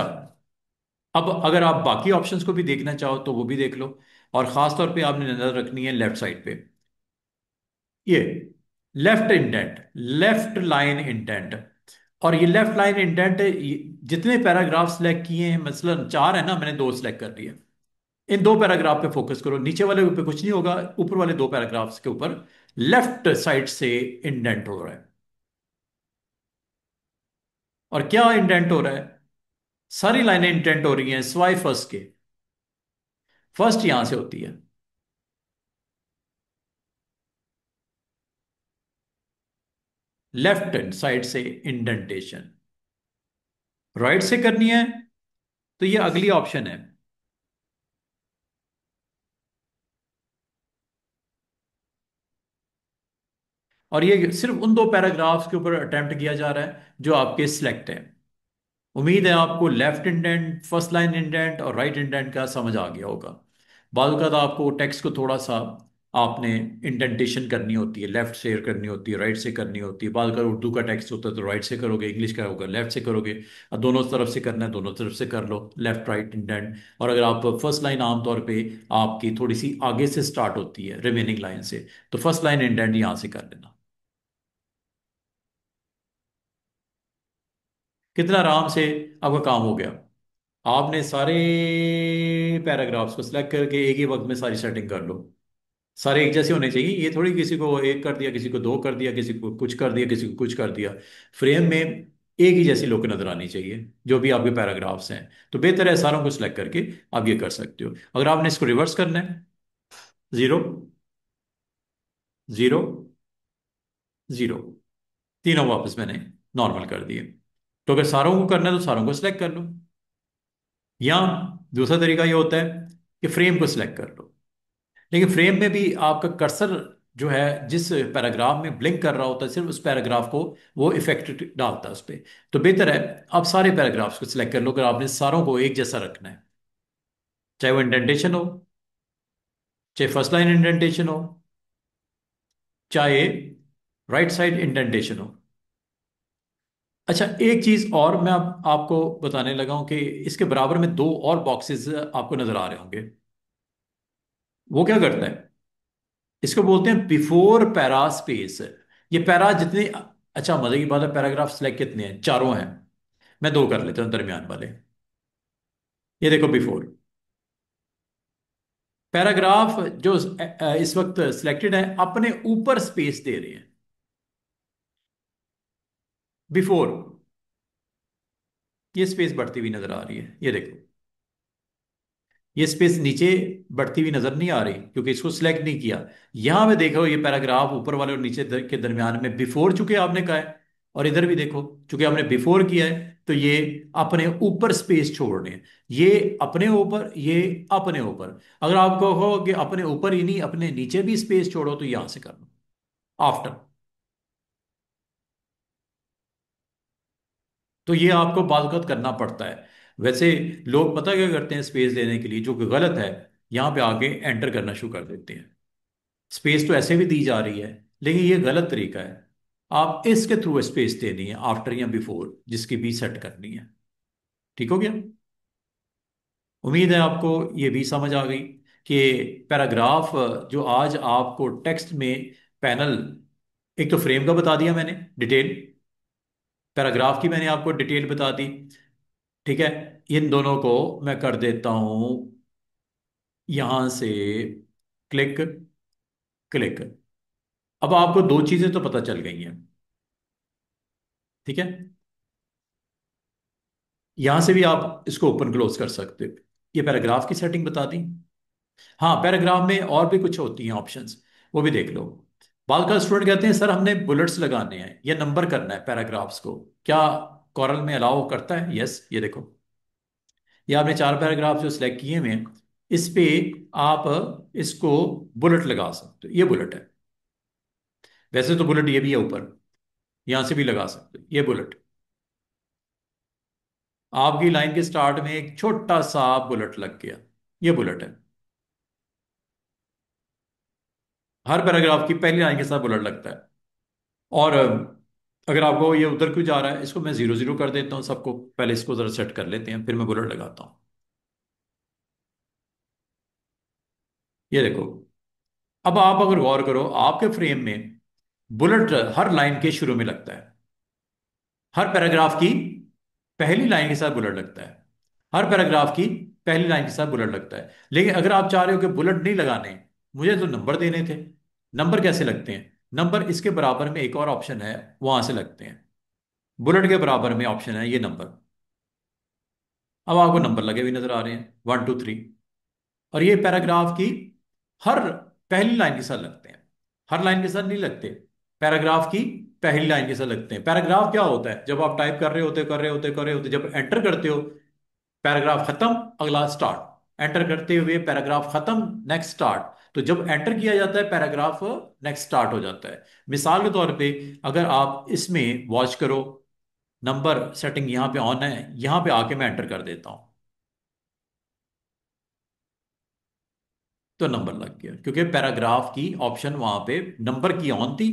अब अगर आप बाकी ऑप्शंस को भी देखना चाहो तो वो भी देख लो। और खास तौर पे आपने नजर रखनी है लेफ्ट साइड पे, ये left indent, left line indent. और ये लेफ्ट लाइन इंडेंट जितने पैराग्राफ सिलेक्ट किए हैं, मसलन चार है ना, मैंने दो सिलेक्ट कर लिए। इन दो पैराग्राफ पे फोकस करो, नीचे वाले पे कुछ नहीं होगा, ऊपर वाले दो पैराग्राफ्स के ऊपर लेफ्ट साइड से इंडेंट हो रहा है। और क्या इंडेंट हो रहा है, सारी लाइनें इंडेंट हो रही हैं स्वाई फर्स्ट के। फर्स्ट यहां से होती है, लेफ्ट हैंड साइड से इंडेंटेशन। राइट से करनी है तो ये अगली ऑप्शन है। और ये सिर्फ उन दो पैराग्राफ्स के ऊपर अटेम्प्ट किया जा रहा है जो आपके सिलेक्ट है। उम्मीद है आपको left indent, first line indent और राइट इंडेंट का समझ आ गया होगा। बाद का आपको टेक्स्ट को थोड़ा सा आपने इंडेंटेशन करनी होती है, लेफ्ट से करनी होती है, राइट से करनी होती है। बाद का उर्दू का टेक्स्ट होता है तो राइट से करोगे, इंग्लिश का होगा लेफ्ट से करोगे। और दोनों तरफ से करना है, दोनों तरफ से कर लो, लेफ्ट राइट इंडेंट। और अगर आप फर्स्ट लाइन आमतौर पे आपकी थोड़ी सी आगे से स्टार्ट होती है रिमेनिंग लाइन से, तो फर्स्ट लाइन इंडेंट यहाँ से कर लेना। कितना आराम से आपका काम हो गया। आपने सारे पैराग्राफ्स को सिलेक्ट करके एक ही वक्त में सारी सेटिंग कर लो। सारे एक जैसे होने चाहिए, ये थोड़ी किसी को एक कर दिया, किसी को दो कर दिया, किसी को कुछ कर दिया, किसी को कुछ कर दिया। फ्रेम में एक ही जैसी लुक नजर आनी चाहिए जो भी आपके पैराग्राफ्स हैं। तो बेहतर है सारों को सिलेक्ट करके आप ये कर सकते हो। अगर आपने इसको रिवर्स करना है, जीरो, जीरो, जीरो, तीनों वापस मैंने नॉर्मल कर दिए। तो अगर सारों को करना है तो सारों को सिलेक्ट कर लो। या दूसरा तरीका ये होता है कि फ्रेम को सिलेक्ट कर लो। लेकिन फ्रेम में भी आपका कर्सर जो है जिस पैराग्राफ में ब्लिंक कर रहा होता है, सिर्फ उस पैराग्राफ को वो इफेक्ट डालता है उस पर। तो बेहतर है आप सारे पैराग्राफ्स को सिलेक्ट कर लो अगर आपने सारों को एक जैसा रखना है, चाहे वो इंडेंटेशन हो, चाहे फर्स्ट लाइन इंडेंटेशन हो, चाहे राइट साइड इंडेंटेशन हो। अच्छा, एक चीज और मैं आपको बताने लगा हूं कि इसके बराबर में दो और बॉक्सेस आपको नजर आ रहे होंगे। वो क्या करता है, इसको बोलते हैं बिफोर पैरा स्पेस। ये पैरा जितने, अच्छा मजे की बात है, पैराग्राफ सिलेक्ट कितने हैं, चारों हैं। मैं दो कर लेता हूं दरमियान वाले। ये देखो बिफोर पैराग्राफ जो इस वक्त सिलेक्टेड है अपने ऊपर स्पेस दे रहे हैं। बिफोर ये स्पेस बढ़ती हुई नजर आ रही है, ये देखो। ये स्पेस नीचे बढ़ती हुई नजर नहीं आ रही क्योंकि इसको सिलेक्ट नहीं किया। यहां पे देखो ये पैराग्राफ ऊपर वाले और नीचे के दरमियान में बिफोर चूंकि आपने कहा है, और इधर भी देखो चूंकि आपने बिफोर किया है तो ये अपने ऊपर स्पेस छोड़ रहे हैं। ये अपने ऊपर, ये अपने ऊपर। अगर आप कहो कि अपने ऊपर ही नहीं अपने नीचे भी स्पेस छोड़ो तो यहां से कर लो, आफ्टर। तो ये आपको बात करना पड़ता है। वैसे लोग पता क्या करते हैं स्पेस देने के लिए, जो कि गलत है, यहां पे आके एंटर करना शुरू कर देते हैं। स्पेस तो ऐसे भी दी जा रही है, लेकिन ये गलत तरीका है। आप इसके थ्रू स्पेस देनी है, आफ्टर या बिफोर जिसकी भी सेट करनी है। ठीक हो गया। उम्मीद है आपको ये भी समझ आ गई कि पैराग्राफ जो आज आपको टेक्स्ट में पैनल, एक तो फ्रेम का बता दिया मैंने डिटेल, पैराग्राफ की मैंने आपको डिटेल बता दी। ठीक है, इन दोनों को मैं कर देता हूं यहां से क्लिक, क्लिक। अब आपको दो चीजें तो पता चल गई हैं। ठीक है, यहां से भी आप इसको ओपन क्लोज कर सकते हो। ये पैराग्राफ की सेटिंग बता दी। हाँ, पैराग्राफ में और भी कुछ होती हैं ऑप्शंस, वो भी देख लो। बाल का स्टूडेंट कहते हैं सर हमने बुलेट्स लगाने हैं या नंबर करना है पैराग्राफ्स को, क्या कॉरल में अलाउ करता है? यस, ये देखो, ये आपने चार पैराग्राफ जो सिलेक्ट किए हुए हैं, इस पे आप इसको बुलेट लगा सकते हो। ये बुलेट है, वैसे तो बुलेट ये भी है ऊपर, यहां से भी लगा सकते हो। ये बुलेट आपकी लाइन के स्टार्ट में एक छोटा सा बुलेट लग गया, ये बुलेट है। हर पैराग्राफ की पहली लाइन के साथ बुलेट लगता है। और अगर आपको ये उधर क्यों जा रहा है, इसको मैं जीरो जीरो कर देता हूँ सबको, पहले इसको जरा सेट कर लेते हैं फिर मैं बुलेट लगाता हूँ। ये देखो, अब आप अगर गौर करो आपके फ्रेम में बुलेट हर लाइन के शुरू में लगता है। हर पैराग्राफ की पहली लाइन के साथ बुलेट लगता है। हर पैराग्राफ की पहली लाइन के साथ बुलेट लगता है। लेकिन अगर आप चाह रहे हो कि बुलेट नहीं लगाने, मुझे तो नंबर देने थे। नंबर कैसे लगते हैं? नंबर इसके बराबर में एक और ऑप्शन है, वहां से लगते हैं। बुलेट के बराबर में ऑप्शन है ये नंबर। अब आपको नंबर लगे हुए नजर आ रहे हैं, 1 2 3। और ये पैराग्राफ की हर पहली लाइन के साथ लगते हैं। हर लाइन के साथ नहीं लगते, पैराग्राफ की पहली लाइन के साथ लगते हैं। पैराग्राफ क्या होता है, जब आप टाइप कर रहे होते कर रहे होते कर रहे होते, जब एंटर करते हो पैराग्राफ खत्म, अगला स्टार्ट, एंटर करते हुए पैराग्राफ खत्म, नेक्स्ट स्टार्ट। तो जब एंटर किया जाता है पैराग्राफ नेक्स्ट स्टार्ट हो जाता है। मिसाल के तौर पे अगर आप इसमें वॉच करो, नंबर सेटिंग यहाँ पे ऑन है, यहाँ पे आके मैं एंटर कर देता हूँ तो नंबर लग गया, क्योंकि पैराग्राफ की ऑप्शन वहां पे नंबर की ऑन थी,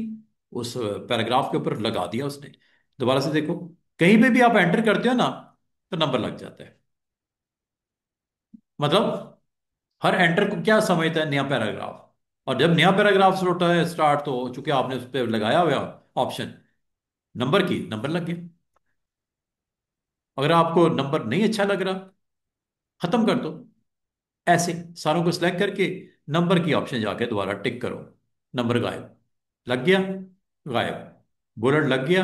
उस पैराग्राफ के ऊपर लगा दिया उसने। दोबारा से देखो, कहीं पे भी आप एंटर करते हो ना तो नंबर लग जाता है। मतलब हर एंटर को क्या समझता है, नया पैराग्राफ। और जब नया पैराग्राफ होता है स्टार्ट, तो चूंकि आपने उस पर लगाया हुआ ऑप्शन नंबर की, नंबर लग गया। अगर आपको नंबर नहीं अच्छा लग रहा, खत्म कर दो। ऐसे सारों को सिलेक्ट करके नंबर की ऑप्शन जाके दोबारा टिक करो, नंबर गायब। लग गया, गायब। बुलेट लग गया,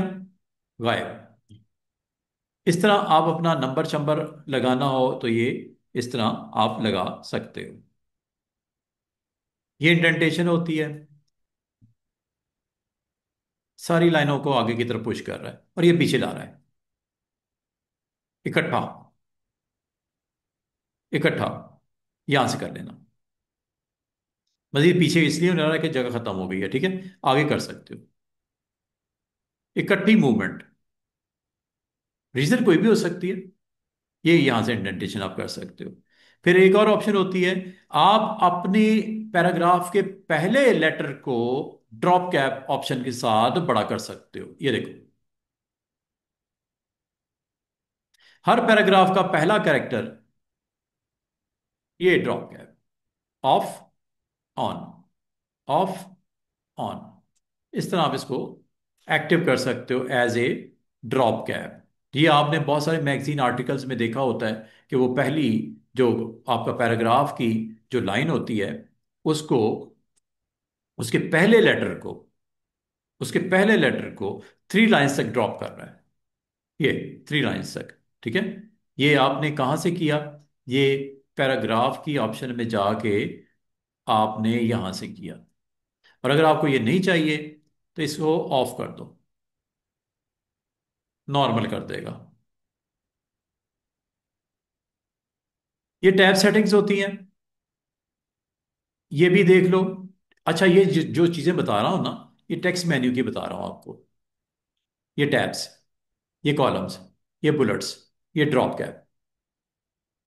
गायब। इस तरह आप अपना नंबर शंबर लगाना हो तो ये इस तरह आप लगा सकते हो। ये इंडेंटेशन होती है, सारी लाइनों को आगे की तरफ पुश कर रहा है और ये पीछे ला रहा है, इकट्ठा, इकट्ठा। यहां से कर लेना। मजीद पीछे इसलिए नहीं रहा है कि जगह खत्म हो गई है, ठीक है। आगे कर सकते हो, इकट्ठी मूवमेंट। रीजन कोई भी हो सकती है। ये यहां से इंडेंटेशन आप कर सकते हो। फिर एक और ऑप्शन होती है, आप अपने पैराग्राफ के पहले लेटर को ड्रॉप कैप ऑप्शन के साथ बड़ा कर सकते हो। ये देखो, हर पैराग्राफ का पहला कैरेक्टर, ये drop cap, of, on, of, on. इस तरह आप इसको एक्टिव कर सकते हो एज ए ड्रॉप कैप। ये आपने बहुत सारे मैगजीन आर्टिकल्स में देखा होता है कि वो पहली जो आपका पैराग्राफ की जो लाइन होती है, उसको, उसके पहले लेटर को, उसके पहले लेटर को 3 लाइन्स तक ड्रॉप कर रहा है। ये 3 लाइन्स तक, ठीक है। ये आपने कहाँ से किया? ये पैराग्राफ की ऑप्शन में जाके आपने यहां से किया। और अगर आपको ये नहीं चाहिए तो इसको ऑफ कर दो, नॉर्मल कर देगा। ये टैब सेटिंग्स होती हैं, ये भी देख लो। अच्छा, ये जो चीजें बता रहा हूं ना, ये टेक्स्ट मेन्यू की बता रहा हूं आपको। ये टैब्स, ये कॉलम्स, ये बुलेट्स, ये ड्रॉप कैप,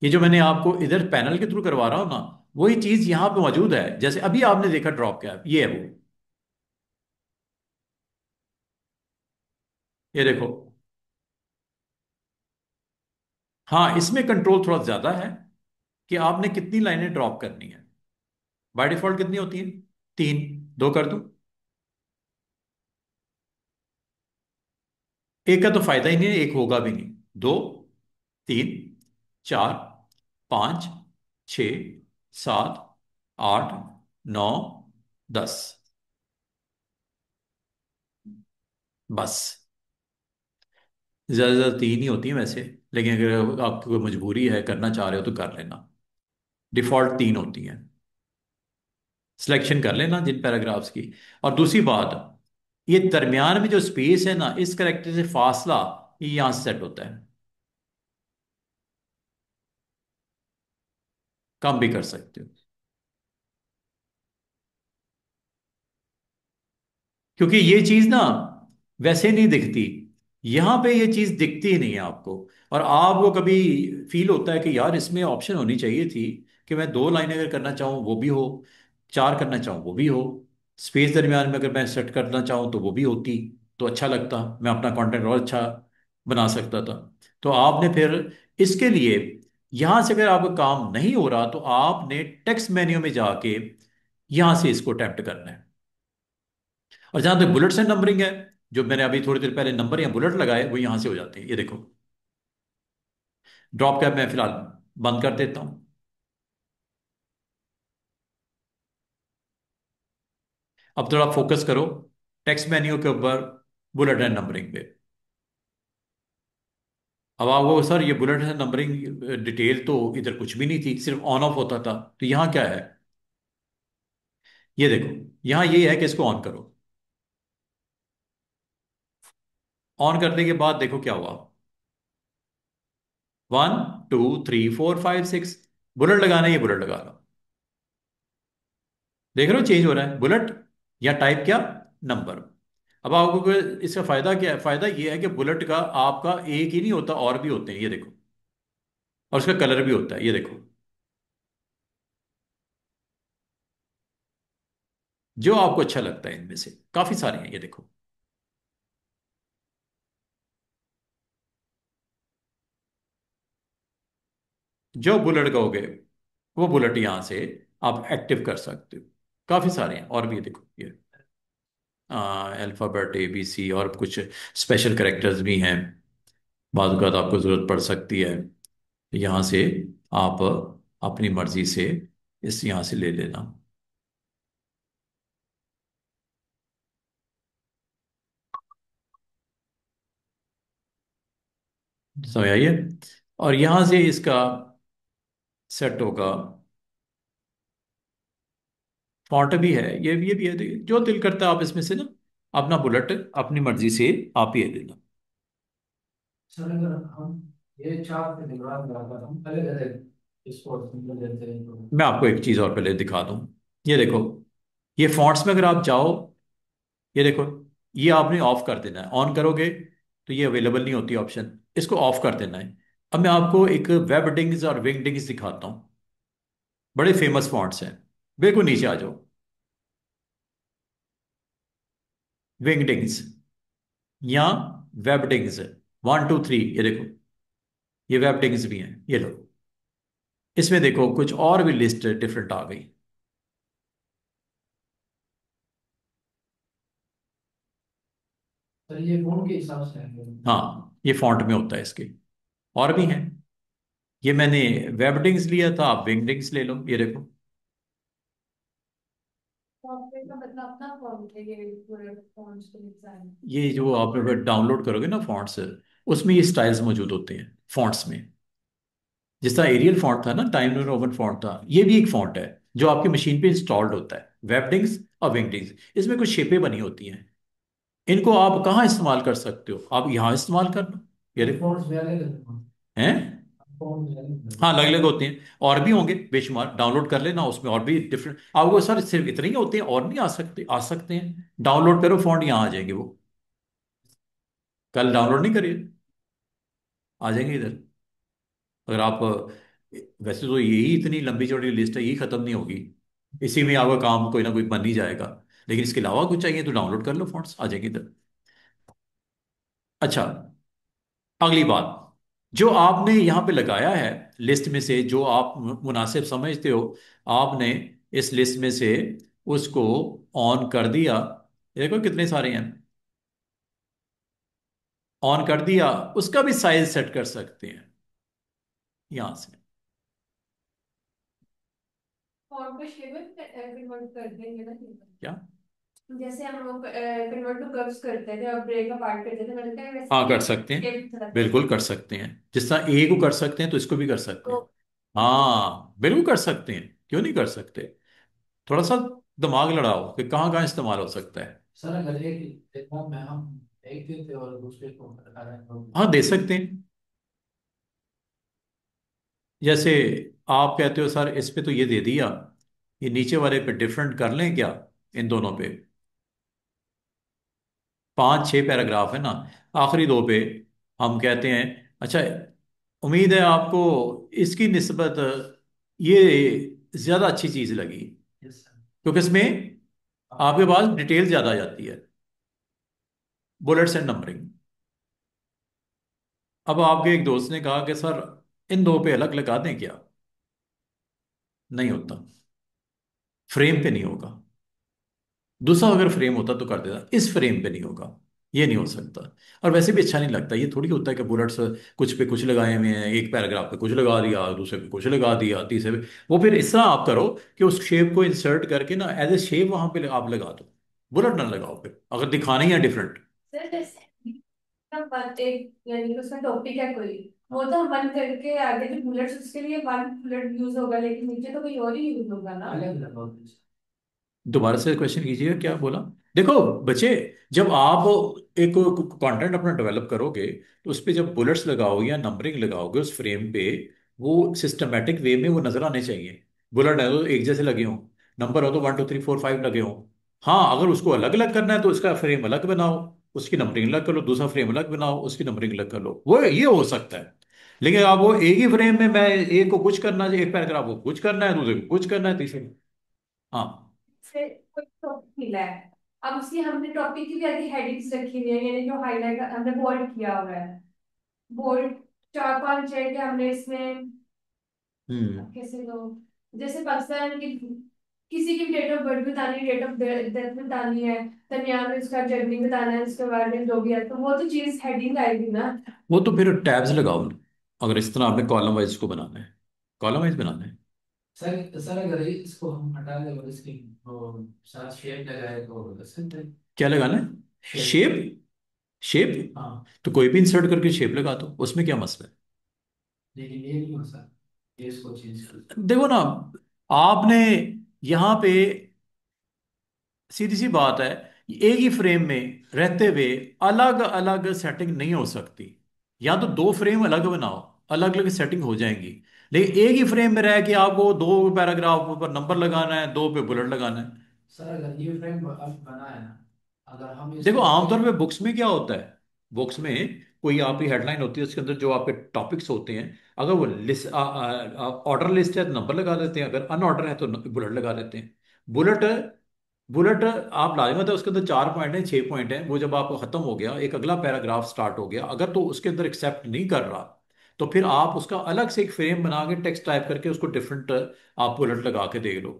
ये जो मैंने आपको इधर पैनल के थ्रू करवा रहा हूं ना, वही चीज यहां पे मौजूद है। जैसे अभी आपने देखा ड्रॉप कैप, ये है वो। ये देखो। हाँ, इसमें कंट्रोल थोड़ा ज्यादा है कि आपने कितनी लाइनें ड्रॉप करनी है। बाय डिफॉल्ट कितनी होती है? 3। 2 कर दो। एक का तो फायदा ही नहीं है, एक होगा भी नहीं। 2, 3, 4, 5, 6, 7, 8, 9, 10। बस। ज्यादा से ज्यादा 3 ही होती है वैसे, लेकिन अगर आपकी कोई मजबूरी है, करना चाह रहे हो तो कर लेना। डिफॉल्ट 3 होती हैं। सिलेक्शन कर लेना जिन पैराग्राफ्स की। और दूसरी बात, ये दरमियान में जो स्पेस है ना, इस करेक्टर से फासला, ये यहां से सेट होता है। कम भी कर सकते हो, क्योंकि ये चीज ना वैसे नहीं दिखती। यहां पे ये चीज दिखती ही नहीं है आपको। और आपको कभी फील होता है कि यार इसमें ऑप्शन होनी चाहिए थी कि मैं 2 लाइन अगर करना चाहूँ वो भी हो, 4 करना चाहूँ वो भी हो, स्पेस दरमियान में अगर मैं सेट करना चाहूँ तो वो भी होती, तो अच्छा लगता, मैं अपना कंटेंट और अच्छा बना सकता था। तो आपने फिर इसके लिए, यहां से अगर आपका काम नहीं हो रहा तो आपने टेक्स्ट मेन्यू में जाके यहां से इसको अटेम्प्ट करना है। और जहां तक बुलेट्स एंड नंबरिंग है, जो मैंने अभी थोड़ी देर पहले नंबर या बुलेट लगाए, वो यहां से हो जाते हैं। ये देखो, ड्रॉप कैप मैं फिलहाल बंद कर देता हूं। अब थोड़ा फोकस करो टेक्स्ट मेन्यू के ऊपर, बुलेट एंड नंबरिंग पे। अब आपको सर ये बुलेट एंड नंबरिंग डिटेल तो इधर कुछ भी नहीं थी, सिर्फ ऑन ऑफ होता था, तो यहां क्या है? ये देखो, यहां ये है कि इसको ऑन करो। ऑन करने के बाद देखो क्या हुआ। 1, 2, 3, 4, 5, 6 बुलेट लगाना है, ये बुलेट लगा लो। देख रहे हो चेंज हो रहा है बुलेट, या टाइप क्या, नंबर। अब आपको इसका फायदा क्या है? फायदा ये है कि बुलेट का आपका एक ही नहीं होता, और भी होते हैं, ये देखो। और उसका कलर भी होता है, ये देखो। जो आपको अच्छा लगता है इनमें से काफी सारे हैं, ये देखो। जो बुलेट कहोगे वो बुलेट यहां से आप एक्टिव कर सकते हो। काफी सारे हैं और भी, ये देखो ये अल्फाबेट ABC और कुछ स्पेशल करेक्टर्स भी हैं। बाद अवत आपको ज़रूरत पड़ सकती है, यहाँ से आप अपनी मर्जी से इस यहाँ से ले लेना। समझ आइए। और यहाँ से इसका सेट होगा। फॉन्ट भी है, ये भी है, जो दिल करता है आप इसमें से ना अपना बुलेट अपनी मर्जी से आप ये लेना। सर अगर हम ये चार्ट पे दिखा रहा था, हम अलग अलग इसको सिंबल देते हैं तो। मैं आपको एक चीज़ और पहले दिखा दूँ। ये देखो, ये फॉन्ट्स में अगर आप जाओ, ये देखो, ये आपने ऑफ कर देना है। ऑन करोगे तो ये अवेलेबल नहीं होती ऑप्शन, इसको ऑफ कर देना है। अब मैं आपको एक वेबडिंग्स और विंगडिंग्स दिखाता हूँ, बड़े फेमस फॉन्ट्स हैं। बिल्कुल नीचे आ जाओ, विंगडिंग्स या वेबडिंग्स, 1 2 3, ये देखो, ये वेबडिंग्स भी हैं, ये लो। इसमें देखो कुछ और भी लिस्ट डिफरेंट आ गई। सर ये फोन के हिसाब से है। हाँ, ये फॉन्ट में होता है इसके, और भी हैं। ये मैंने वेबडिंग्स लिया था, आप विंगडिंग्स ले लो, ये देखो। सॉफ्टवेयर का मतलब अपना फॉर्म है ये पूरे फॉन्ट्स के डिजाइन। ये जो आप डाउनलोड करोगे ना फॉन्ट्स, उसमें ये स्टाइल्स मौजूद होते हैं फॉन्ट्स में। जिस तरह एरियल फॉन्ट था ना, टाइम न्यू रोमन फॉन्ट था, ये भी एक फॉन्ट है जो आपकी मशीन पे इंस्टॉल्ड होता है। वेबडिंग्स और विंगडिंग्स, इसमें कुछ शेपें बनी होती हैं। इनको आप कहाँ इस्तेमाल कर सकते हो? आप यहाँ इस्तेमाल कर लो, ये देखो। फॉन्ट्स भी अलग अलग हैं? फॉन्ट्स अलग हाँ, अलग। अलग अलग होते हैं, और भी होंगे बेशुमार। डाउनलोड कर लेना, उसमें और भी डिफरेंट आपको सर, सिर्फ इतने ही होते हैं और नहीं आ सकते हैं। डाउनलोड करो फॉन्ट, यहाँ आ जाएंगे वो। कल डाउनलोड नहीं करिए, आ जाएंगे इधर। अगर आप, वैसे तो यही इतनी लंबी चौड़ी लिस्ट है, यही खत्म नहीं होगी। इसी में आपका काम कोई ना कोई बन ही जाएगा। लेकिन इसके अलावा कुछ चाहिए तो डाउनलोड कर लो, फॉन्ट्स आ जाएंगे इधर। अच्छा, अगली बात, जो आपने यहाँ पे लगाया है लिस्ट में से, जो आप मुनासिब समझते हो, आपने इस लिस्ट में से उसको ऑन कर दिया। देखो कितने सारे हैं, ऑन कर दिया। उसका भी साइज सेट कर सकते हैं यहाँ से। फॉन्ट को शेप में कन्वर्ट कर देंगे ना। क्या? जैसे हम लोग कन्वर्ट टू कर्व्स करते थे और ब्रेक अपार्ट करते थे, मैंने कहा वैसे हाँ, ये कर सकते हैं, शेप तरह का। बिल्कुल कर सकते हैं। जिस तरह ए को कर सकते हैं तो इसको भी कर सकते तो हैं। हाँ, बिल्कुल कर सकते हैं, क्यों नहीं कर सकते। थोड़ा सा दिमाग लड़ाओ कि कहाँ कहाँ इस्तेमाल हो सकता है। सर अगर एक फॉर्म में हम एक देते और दूसरे को हटा रहे हैं तो। हाँ, दे सकते हैं। जैसे आप कहते हो सर इस पे तो ये दे दिया, ये नीचे वाले पे डिफरेंट कर लें क्या? इन दोनों पे 5 6 पैराग्राफ है ना, आखिरी दो पे हम कहते हैं अच्छा, उम्मीद है आपको इसकी निस्बत ये ज्यादा अच्छी चीज लगी, यस सर। क्योंकि इसमें हाँ। आपके पास डिटेल ज्यादा आ जाती है, बुलेट्स एंड नंबरिंग। अब आपके एक दोस्त ने कहा कि सर इन दो पे अलग लगा दें क्या? नहीं होता, फ्रेम पे नहीं होगा। दूसरा अगर फ्रेम होता तो कर देता, इस फ्रेम पे नहीं होगा, ये नहीं हो सकता। और वैसे भी अच्छा नहीं लगता, ये थोड़ी होता है कि बुलेट्स कुछ पे कुछ लगाए हुए हैं, एक पैराग्राफ पे कुछ लगा दिया, दूसरे पे कुछ लगा दिया, तीसरे पे। वो फिर इस तरह आप करो कि उस शेप को इंसर्ट करके ना एज ए शेप वहां पे आप लगा दो, बुलेट ना लगाओ फिर, अगर दिखाना ही है डिफरेंट। सर जैसे हम एक यानी कि उसका टॉपिक है कोई, वो तो हम बंद करके आगे जो बुलेट्स उसके लिए वन बुलेट यूज होगा, लेकिन नीचे तो कोई और ही यूज होगा ना, अलग अलग होगा। दोबारा से क्वेश्चन कीजिएगा, क्या बोला? देखो बच्चे, जब आप एक कंटेंट अपना डेवलप करोगे तो उस पे जब बुलेट्स लगाओगे या नंबरिंग लगाओगे उस फ्रेम पे, वो सिस्टमेटिक वे में वो नजर आने चाहिए। बुलेट है तो एक जैसे लगे हों, नंबर हो तो 1 2 3 4 5 लगे हों। हाँ, अगर उसको अलग अलग करना है तो उसका फ्रेम अलग बनाओ, उसकी नंबरिंग अलग कर लो, दूसरा फ्रेम अलग बनाओ, उसकी नंबरिंग अलग कर लो, वो ये हो सकता है। लेकिन आप वो एक ही फ्रेम में, मैं एक को कुछ करना है, एक पैराग्राफ को कुछ करना है, दूसरे को कुछ करना है, तीसरे हाँ। से कोई टॉपिक मिला है, अब उसकी हमने टॉपिक की भी आगे हेडिंग्स रखी हुई है, यानी जो हाईलाइट हमने बोल्ड किया हुआ है, बोल्ड चार पांच है कि हमने इसमें। हम्म। अब कैसे लो, जैसे पाकिस्तान की किसी की डेट ऑफ बर्थ बतानी है, डेट ऑफ डेथ बतानी है, दरमियान में उसका जर्नी बताना है, उसके बारे में जो भी है, तो वो तो चीज हेडिंग आएगी ना। वो तो फिर टैब्स लगाओ ना। अगर इस तरह आपने कॉलम वाइज को बनाना है, कॉलम वाइज बनाना है। सर सर अगर इसको हम हटा दें और इसकी वो साथ शेप लगाए तो कर सकते हैं। क्या लगाना है? शेप। शेप। शेप। हाँ। तो कोई भी इंसर्ट करके शेप लगा दो, उसमें क्या मसला है? लेकिन ये नहीं हो सकता, ये इसको चेंज कर। देखो ना, आपने यहाँ पे सीधी सी बात है, एक ही फ्रेम में रहते हुए अलग अलग सेटिंग नहीं हो सकती। या तो दो फ्रेम अलग बनाओ, अलग अलग सेटिंग हो जाएंगी। लेकिन एक ही फ्रेम में रह के आपको दो पैराग्राफ ऊपर नंबर लगाना है, दो पे बुलेट लगाना है। सर अगर ये फ्रेम अब बना है ना, अगर हम देखो इसको आमतौर एक। पे बुक्स में क्या होता है, बुक्स में कोई आपकी हेडलाइन होती है, उसके अंदर जो आपके टॉपिक्स होते हैं, अगर वो लिस्ट ऑर्डर लिस्ट है तो नंबर लगा देते हैं, अगर अनऑर्डर है तो बुलेट लगा देते हैं। बुलेट, बुलेट आप लाजमत है, उसके अंदर 4 पॉइंट है, 6 पॉइंट है, वो जब आपको खत्म हो गया, एक अगला पैराग्राफ स्टार्ट हो गया, अगर तो उसके अंदर एक्सेप्ट नहीं कर रहा, तो फिर आप उसका अलग से एक फ्रेम बना के टेक्स्ट टाइप करके उसको डिफरेंट आप बुलेट लगा के देख लो।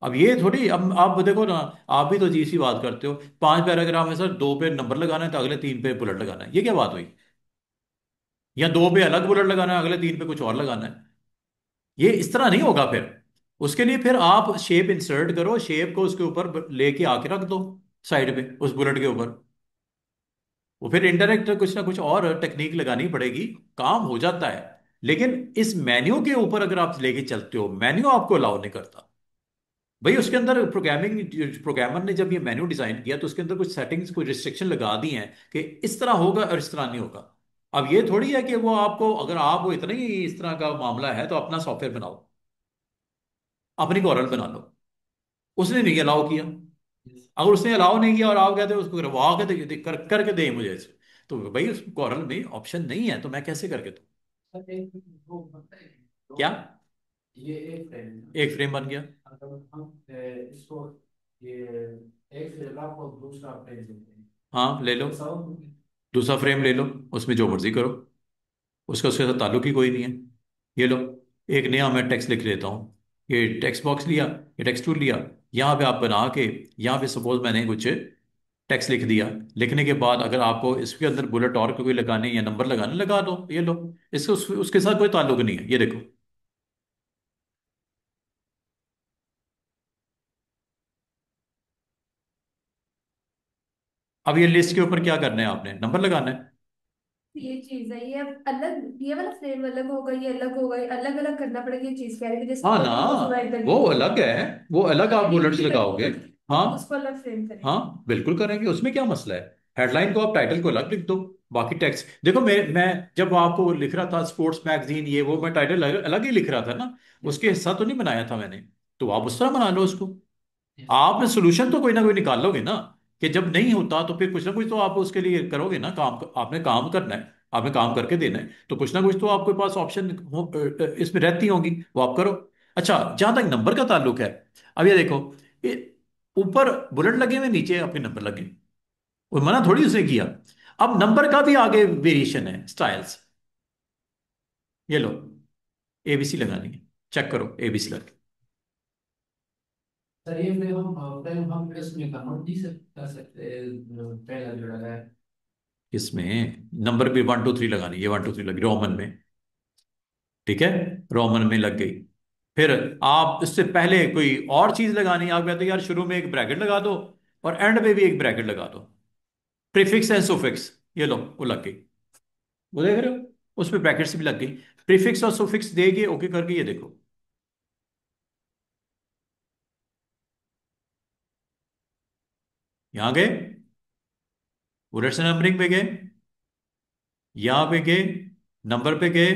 अब ये थोड़ी, अब आप देखो ना, आप भी तो अजीब सी बात करते हो। 5 पैराग्राफ है सर, दो पे नंबर लगाना है तो अगले तीन पे बुलेट लगाना है, ये क्या बात हुई? या दो पे अलग बुलेट लगाना है, अगले तीन पे कुछ और लगाना है? ये इस तरह नहीं होगा फिर। उसके लिए फिर आप शेप इंसर्ट करो, शेप को उसके ऊपर लेके आके रख दो साइड पे उस बुलेट के ऊपर। वो फिर इंडायरेक्ट कुछ ना कुछ और टेक्निक लगानी पड़ेगी, काम हो जाता है। लेकिन इस मेन्यू के ऊपर अगर आप लेके चलते हो, मेन्यू आपको अलाउ नहीं करता। भाई उसके अंदर प्रोग्रामिंग, प्रोग्रामर ने जब ये मेन्यू डिजाइन किया तो उसके अंदर कुछ सेटिंग्स, कुछ रिस्ट्रिक्शन लगा दी हैं कि इस तरह होगा और इस तरह नहीं होगा। अब ये थोड़ी है कि वो आपको, अगर आप वो इतना ही इस तरह का मामला है तो अपना सॉफ्टवेयर बनाओ, अपनी कॉरल बना लो। उसने नहीं अलाउ किया। अगर उसने अलाउ नहीं किया और आप कहते हो उसको करवा के करके दे मुझे इसे, तो भाई उस कॉरल में ऑप्शन नहीं है, तो मैं कैसे करके दूं? सर एक वो बनता है तो क्या? ये एक फ्रेम है ना। एक फ्रेम बन गया। अगर हम इसको ये एक पैराग्राफ को दूसरा फ्रेम देते हैं हाँ ले लो, तो सब हो गया। दूसरा फ्रेम ले लो, उसमें जो मर्जी करो, उसका उसके साथ ताल्लुक ही कोई नहीं है। ये लो, एक नया मैं टेक्स्ट लिख लेता हूँ। ये टेक्स्ट बॉक्स लिया, ये टेक्स्ट टूल लिया, यहाँ पे आप बना के, यहाँ पे सपोज मैंने कुछ टेक्स्ट लिख दिया। लिखने के बाद अगर आपको इसके अंदर बुलेट और कोई लगाने या नंबर लगाने, लगा दो, ये लो। इसको उसके साथ कोई ताल्लुक नहीं है, ये देखो। अब ये लिस्ट के ऊपर क्या करना है, आपने नंबर लगाना है। ये चीज है, ये अब अलग, ये वाला फ्रेम अलग होगा, ये अलग होगा, ये अलग अलग करना पड़ेगा, ये चीज कह रही है जैसे हाँ इधर ना, भी यूज हुआ इधर भी वो यूज अलग हुआ। है, वो अलग आप हेडिंग बुलेट्स भी लगाओगे। करेंगे हाँ। तो उसको अलग फ्रेम करेंगे। हाँ बिल्कुल करेंगे, उसमें क्या मसला है। हेडलाइन को आप टाइटल को अलग लिख दो, बाकी टेक्स्ट देखो। मैं जब आपको लिख रहा था स्पोर्ट्स मैगजीन ये वो, मैं टाइटल अलग, अलग ही लिख रहा था ना, उसके हिस्सा तो नहीं बनाया था मैंने। तो आप उस तरह बना लो उसको। आपने सोल्यूशन तो कोई ना कोई निकाल लोगे ना, कि जब नहीं होता तो फिर कुछ ना कुछ तो आप उसके लिए करोगे ना काम। आपने काम करना है, आपने काम करके देना है, तो कुछ ना कुछ तो आपके पास ऑप्शन इसमें रहती होंगी, वो आप करो। अच्छा, जहां तक नंबर का ताल्लुक है, अब ये देखो, ये ऊपर बुलेट लगे हुए, नीचे आपके नंबर लगे, और मना थोड़ी उसे किया। अब नंबर का भी आगे वेरिएशन है, स्टाइल्स। ये लो, एबीसी लगानी है, चेक करो एबीसी लग। सर ये फ्रेम हम इसमें कन्वर्ट नहीं कर सकते पहला जो लगा है। इसमें नंबर भी 1 2 3 लगानी, ये 1 2 3 लगी रोमन में। ठीक है, रोमन में लग गई। फिर आप इससे पहले कोई और चीज लगानी है, आप कहते हो यार शुरू में एक ब्रैकेट लगा दो और एंड में भी एक ब्रैकेट लगा दो, प्रीफिक्स एंड सुफिक्स। ये लो, वो लग गई। वो देख रहे हो, उसमें ब्रैकेट्स भी लग गई। प्रीफिक्स और सुफिक्स देके ओके करके ये देखो, यहां गए, बुलेट से नंबरिंग पे गए, यहां पे गए, नंबर पे गए,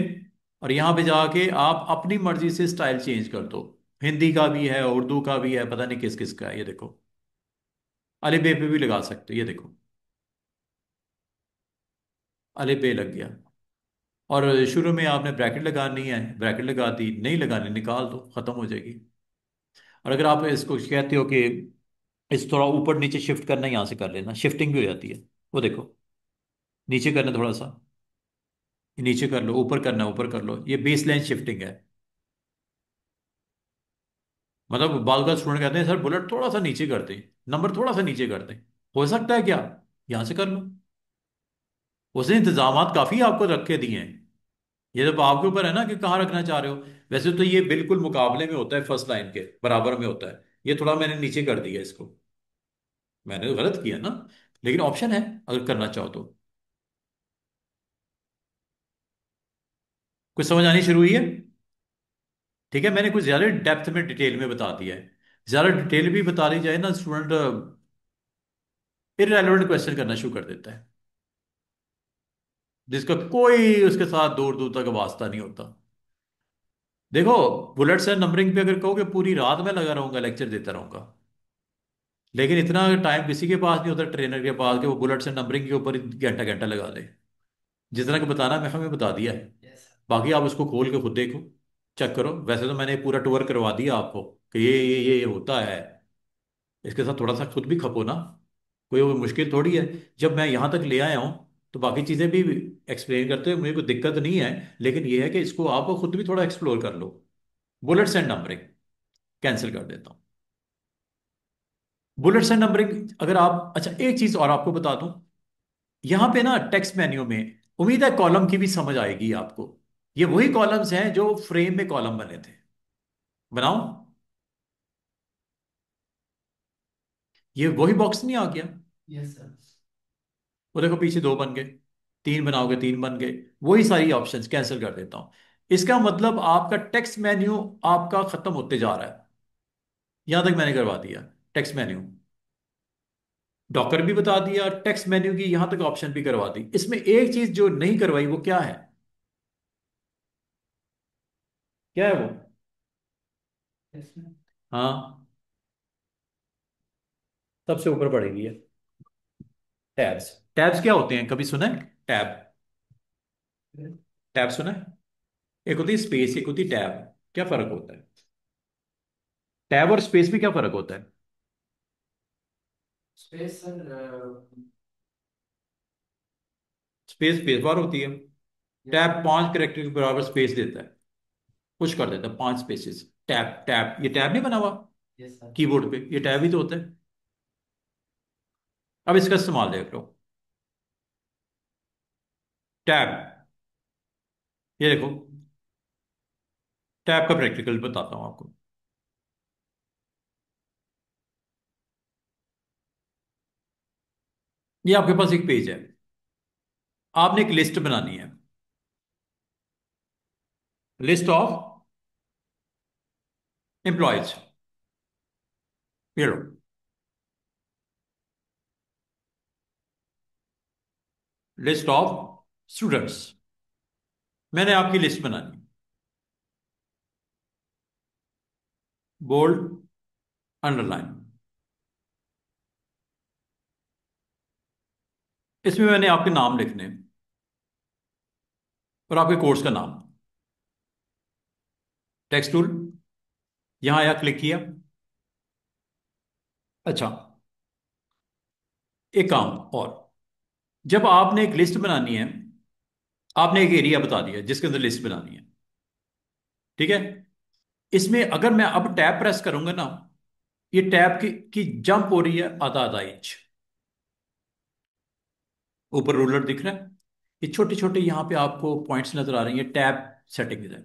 और यहां पे जाके आप अपनी मर्जी से स्टाइल चेंज कर दो। हिंदी का भी है, उर्दू का भी है, पता नहीं किस किस का है, ये देखो। अली बे पे भी लगा सकते हो, ये देखो, अली पे लग गया। और शुरू में आपने ब्रैकेट लगानी है, ब्रैकेट लगा दी, नहीं लगानी निकाल दो, खत्म हो जाएगी। और अगर आप इसको कहते हो कि इस थोड़ा ऊपर नीचे शिफ्ट करना, यहाँ से कर लेना, शिफ्टिंग भी हो जाती है। वो देखो, नीचे करना थोड़ा सा, नीचे कर लो, ऊपर करना ऊपर कर लो, ये बेस लाइन शिफ्टिंग है। मतलब बाल का स्टूडेंट कहते हैं सर बुलेट थोड़ा सा नीचे कर दें, नंबर थोड़ा सा नीचे कर दें, हो सकता है क्या, यहां से कर लो। उसने इंतजामात काफी आपको रख के दिए हैं। ये तो आपके ऊपर है ना कि कहाँ रखना चाह रहे हो। वैसे तो ये बिल्कुल मुकाबले में होता है, फर्स्ट लाइन के बराबर में होता है। ये थोड़ा मैंने नीचे कर दिया इसको, मैंने तो गलत किया ना, लेकिन ऑप्शन है अगर करना चाहो तो। कुछ समझ आनी शुरू हुई है? ठीक है, मैंने कुछ ज्यादा डेप्थ में डिटेल में बता दिया है। ज्यादा डिटेल भी बता दी जाए ना, स्टूडेंट इररेलेवेंट क्वेश्चन करना शुरू कर देता है, जिसका कोई उसके साथ दूर दूर तक वास्ता नहीं होता। देखो, बुलेट्स एंड नंबरिंग पे अगर कहोगे पूरी रात में लगा रहूंगा, लेक्चर देता रहूंगा, लेकिन इतना टाइम किसी के पास नहीं होता ट्रेनर के पास कि वो बुलेट्स एंड नंबरिंग के ऊपर घंटा घंटा लगा ले। जितना कि बताना मैं हमें बता दिया है। Yes sir. बाकी आप उसको खोल के खुद देखो, चेक करो। वैसे तो मैंने पूरा टूर करवा दिया आपको कि ये होता है। इसके साथ थोड़ा सा खुद भी खपो ना, कोई वो मुश्किल थोड़ी है। जब मैं यहाँ तक ले आया हूँ तो बाकी चीज़ें भी एक्सप्लेन करते हुए मुझे कोई दिक्कत नहीं है, लेकिन ये है कि इसको आप खुद भी थोड़ा एक्सप्लोर कर लो। बुलेट्स एंड नंबरिंग कैंसिल कर देता हूँ। बुलेट्स एंड नंबरिंग अगर आप, अच्छा एक चीज़ और आपको बता दूं, यहाँ पे ना टेक्स्ट मेन्यू में, उम्मीद है कॉलम की भी समझ आएगी आपको। ये वही कॉलम्स हैं जो फ्रेम में कॉलम बने थे। बनाओ, ये वही बॉक्स नहीं आ गया? Yes sir. वो देखो पीछे दो बन गए, तीन बनाओगे तीन बन गए। वही सारी ऑप्शंस कैंसिल कर देता हूं। इसका मतलब आपका टेक्स्ट मेन्यू आपका खत्म होते जा रहा है। यहां तक मैंने करवा दिया टेक्स्ट मेन्यू, डॉकर भी बता दिया, टेक्स्ट मेन्यू की यहां तक ऑप्शन भी करवा दी। इसमें एक चीज जो नहीं करवाई वो क्या है? क्या है वो? Yes ma'am. हाँ, सबसे ऊपर पड़ेगी है टैब्स। टैब्स क्या होते हैं, कभी सुना है टैब? टैब सुना है? एक होती है स्पेस, एक होती है टैब। क्या फर्क होता है? टैब और स्पेस में क्या फर्क होता है? Space sir. Space space bar होती है। Yes tab sir. 5 कैरेक्टर के बराबर स्पेस देता है, पुश कर देता है 5 स्पेसेस। टैब टैब, ये टैब नहीं बना हुआ यस सर। कीबोर्ड पे, ये टैब ही तो होता है। अब इसका इस्तेमाल देख लो। टैब, ये देखो, टैब का प्रैक्टिकल बताता हूं आपको। ये आपके पास एक पेज है, आपने एक लिस्ट बनानी है, लिस्ट ऑफ एम्प्लॉयज। ये लो, लिस्ट ऑफ स्टूडेंट्स। मैंने आपकी लिस्ट बनानी, बोल्ड, अंडरलाइन। इसमें मैंने आपके नाम लिखने हैं और आपके कोर्स का नाम। टेक्स्ट टूल, यहां आया, क्लिक किया। अच्छा, एक काम और, जब आपने एक लिस्ट बनानी है, आपने एक एरिया बता दिया जिसके अंदर लिस्ट बनानी है, ठीक है। इसमें अगर मैं अब टैब प्रेस करूंगा ना, ये टैब की जंप हो रही है आधा आधा इंच। ऊपर रूलर दिख रहा है, ये छोटे छोटे यहाँ पे आपको पॉइंट्स नजर आ रही है, टैब सेटिंग है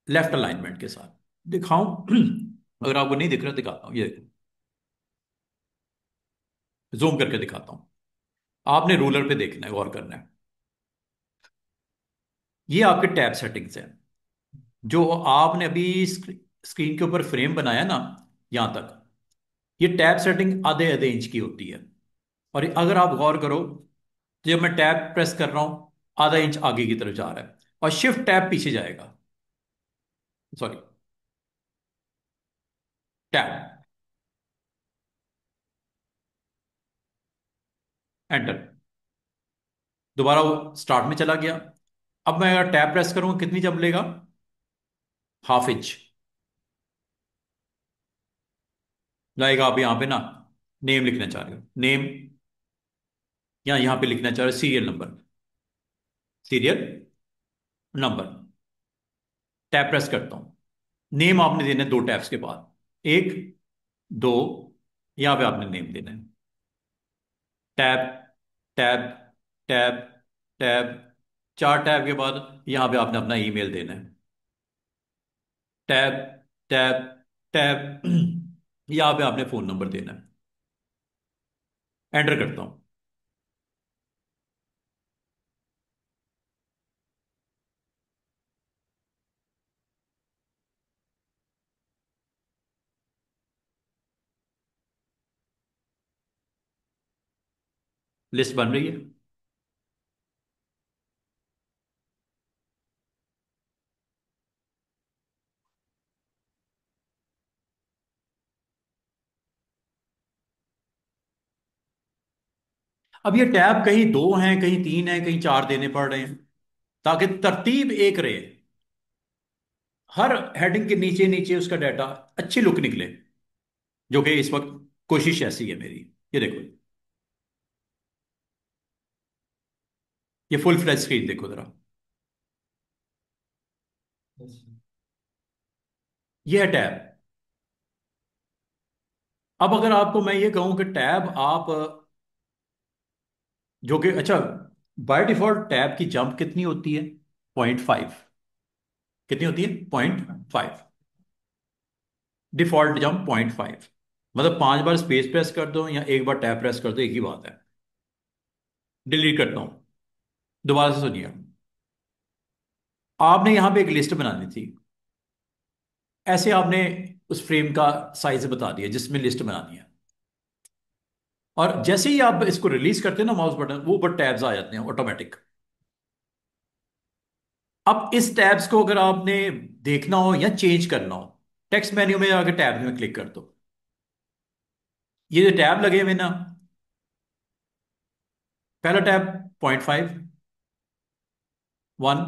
लेफ्ट अलाइनमेंट के साथ। दिखाऊं? अगर आपको नहीं दिख रहा दिखाता हूं, ये देखो, जूम करके दिखाता हूं। आपने रूलर पे देखना है, गौर करना है। ये आपके टैब सेटिंग्स हैं, जो आपने अभी स्क्रीन के ऊपर फ्रेम बनाया ना, यहां तक। ये टैब सेटिंग आधे आधे इंच की होती है। और अगर आप गौर करो, जब मैं टैब प्रेस कर रहा हूं, आधा इंच आगे की तरफ जा रहा है, और शिफ्ट टैब पीछे जाएगा। सॉरी, टैब, एंटर, दोबारा वो स्टार्ट में चला गया। अब मैं अगर टैब प्रेस करूंगा, कितनी जंप लेगा? हाफ इंच लाएगा। आप यहां पे ना नेम लिखना चाह रहे हो, नेम, या यहां पे लिखना चाह रहे हो serial number, serial number. Tab press करता हूं, नेम आपने देना है दो टैब्स के बाद, एक, दो, यहां पे आपने नेम देना है। टैब, टैब, टैब, टैब, चार टैब के बाद यहां पे आपने अपना ईमेल देना है। टैब, टैब, टैब, यहां पे आपने फोन नंबर देना है। एंटर करता हूं। लिस्ट बन रही है। अब ये टैब कहीं दो हैं, कहीं तीन हैं, कहीं चार देने पड़ रहे हैं, ताकि तरतीब एक रहे, हर हेडिंग के नीचे नीचे उसका डाटा अच्छी लुक निकले, जो कि इस वक्त कोशिश ऐसी है मेरी। ये देखो, ये फुल फ्लैश स्क्रीन देखो जरा। ये है टैब। अब अगर आपको मैं ये कहूं कि टैब आप, जो कि अच्छा, बाय डिफॉल्ट टैब की जंप कितनी होती है? 0.5। कितनी होती है? 0.5। Default jump 0.5। मतलब 5 बार स्पेस प्रेस कर दो या एक बार टैब प्रेस कर दो, एक ही बात है। डिलीट करता हूं। दोबारा से सुनिए। आपने यहां पे एक लिस्ट बनानी थी। ऐसे आपने उस फ्रेम का साइज बता दिया जिसमें लिस्ट बनानी है, और जैसे ही आप इसको रिलीज करते हैं ना माउस बटन, वो ऊपर टैब्स आ जाते हैं ऑटोमेटिक। अब इस टैब्स को अगर आपने देखना हो या चेंज करना हो, टेक्स्ट मेन्यू में आकर टैब में क्लिक कर दो। ये जो टैब लगे हुए ना, पहला टैब 0.5, 1,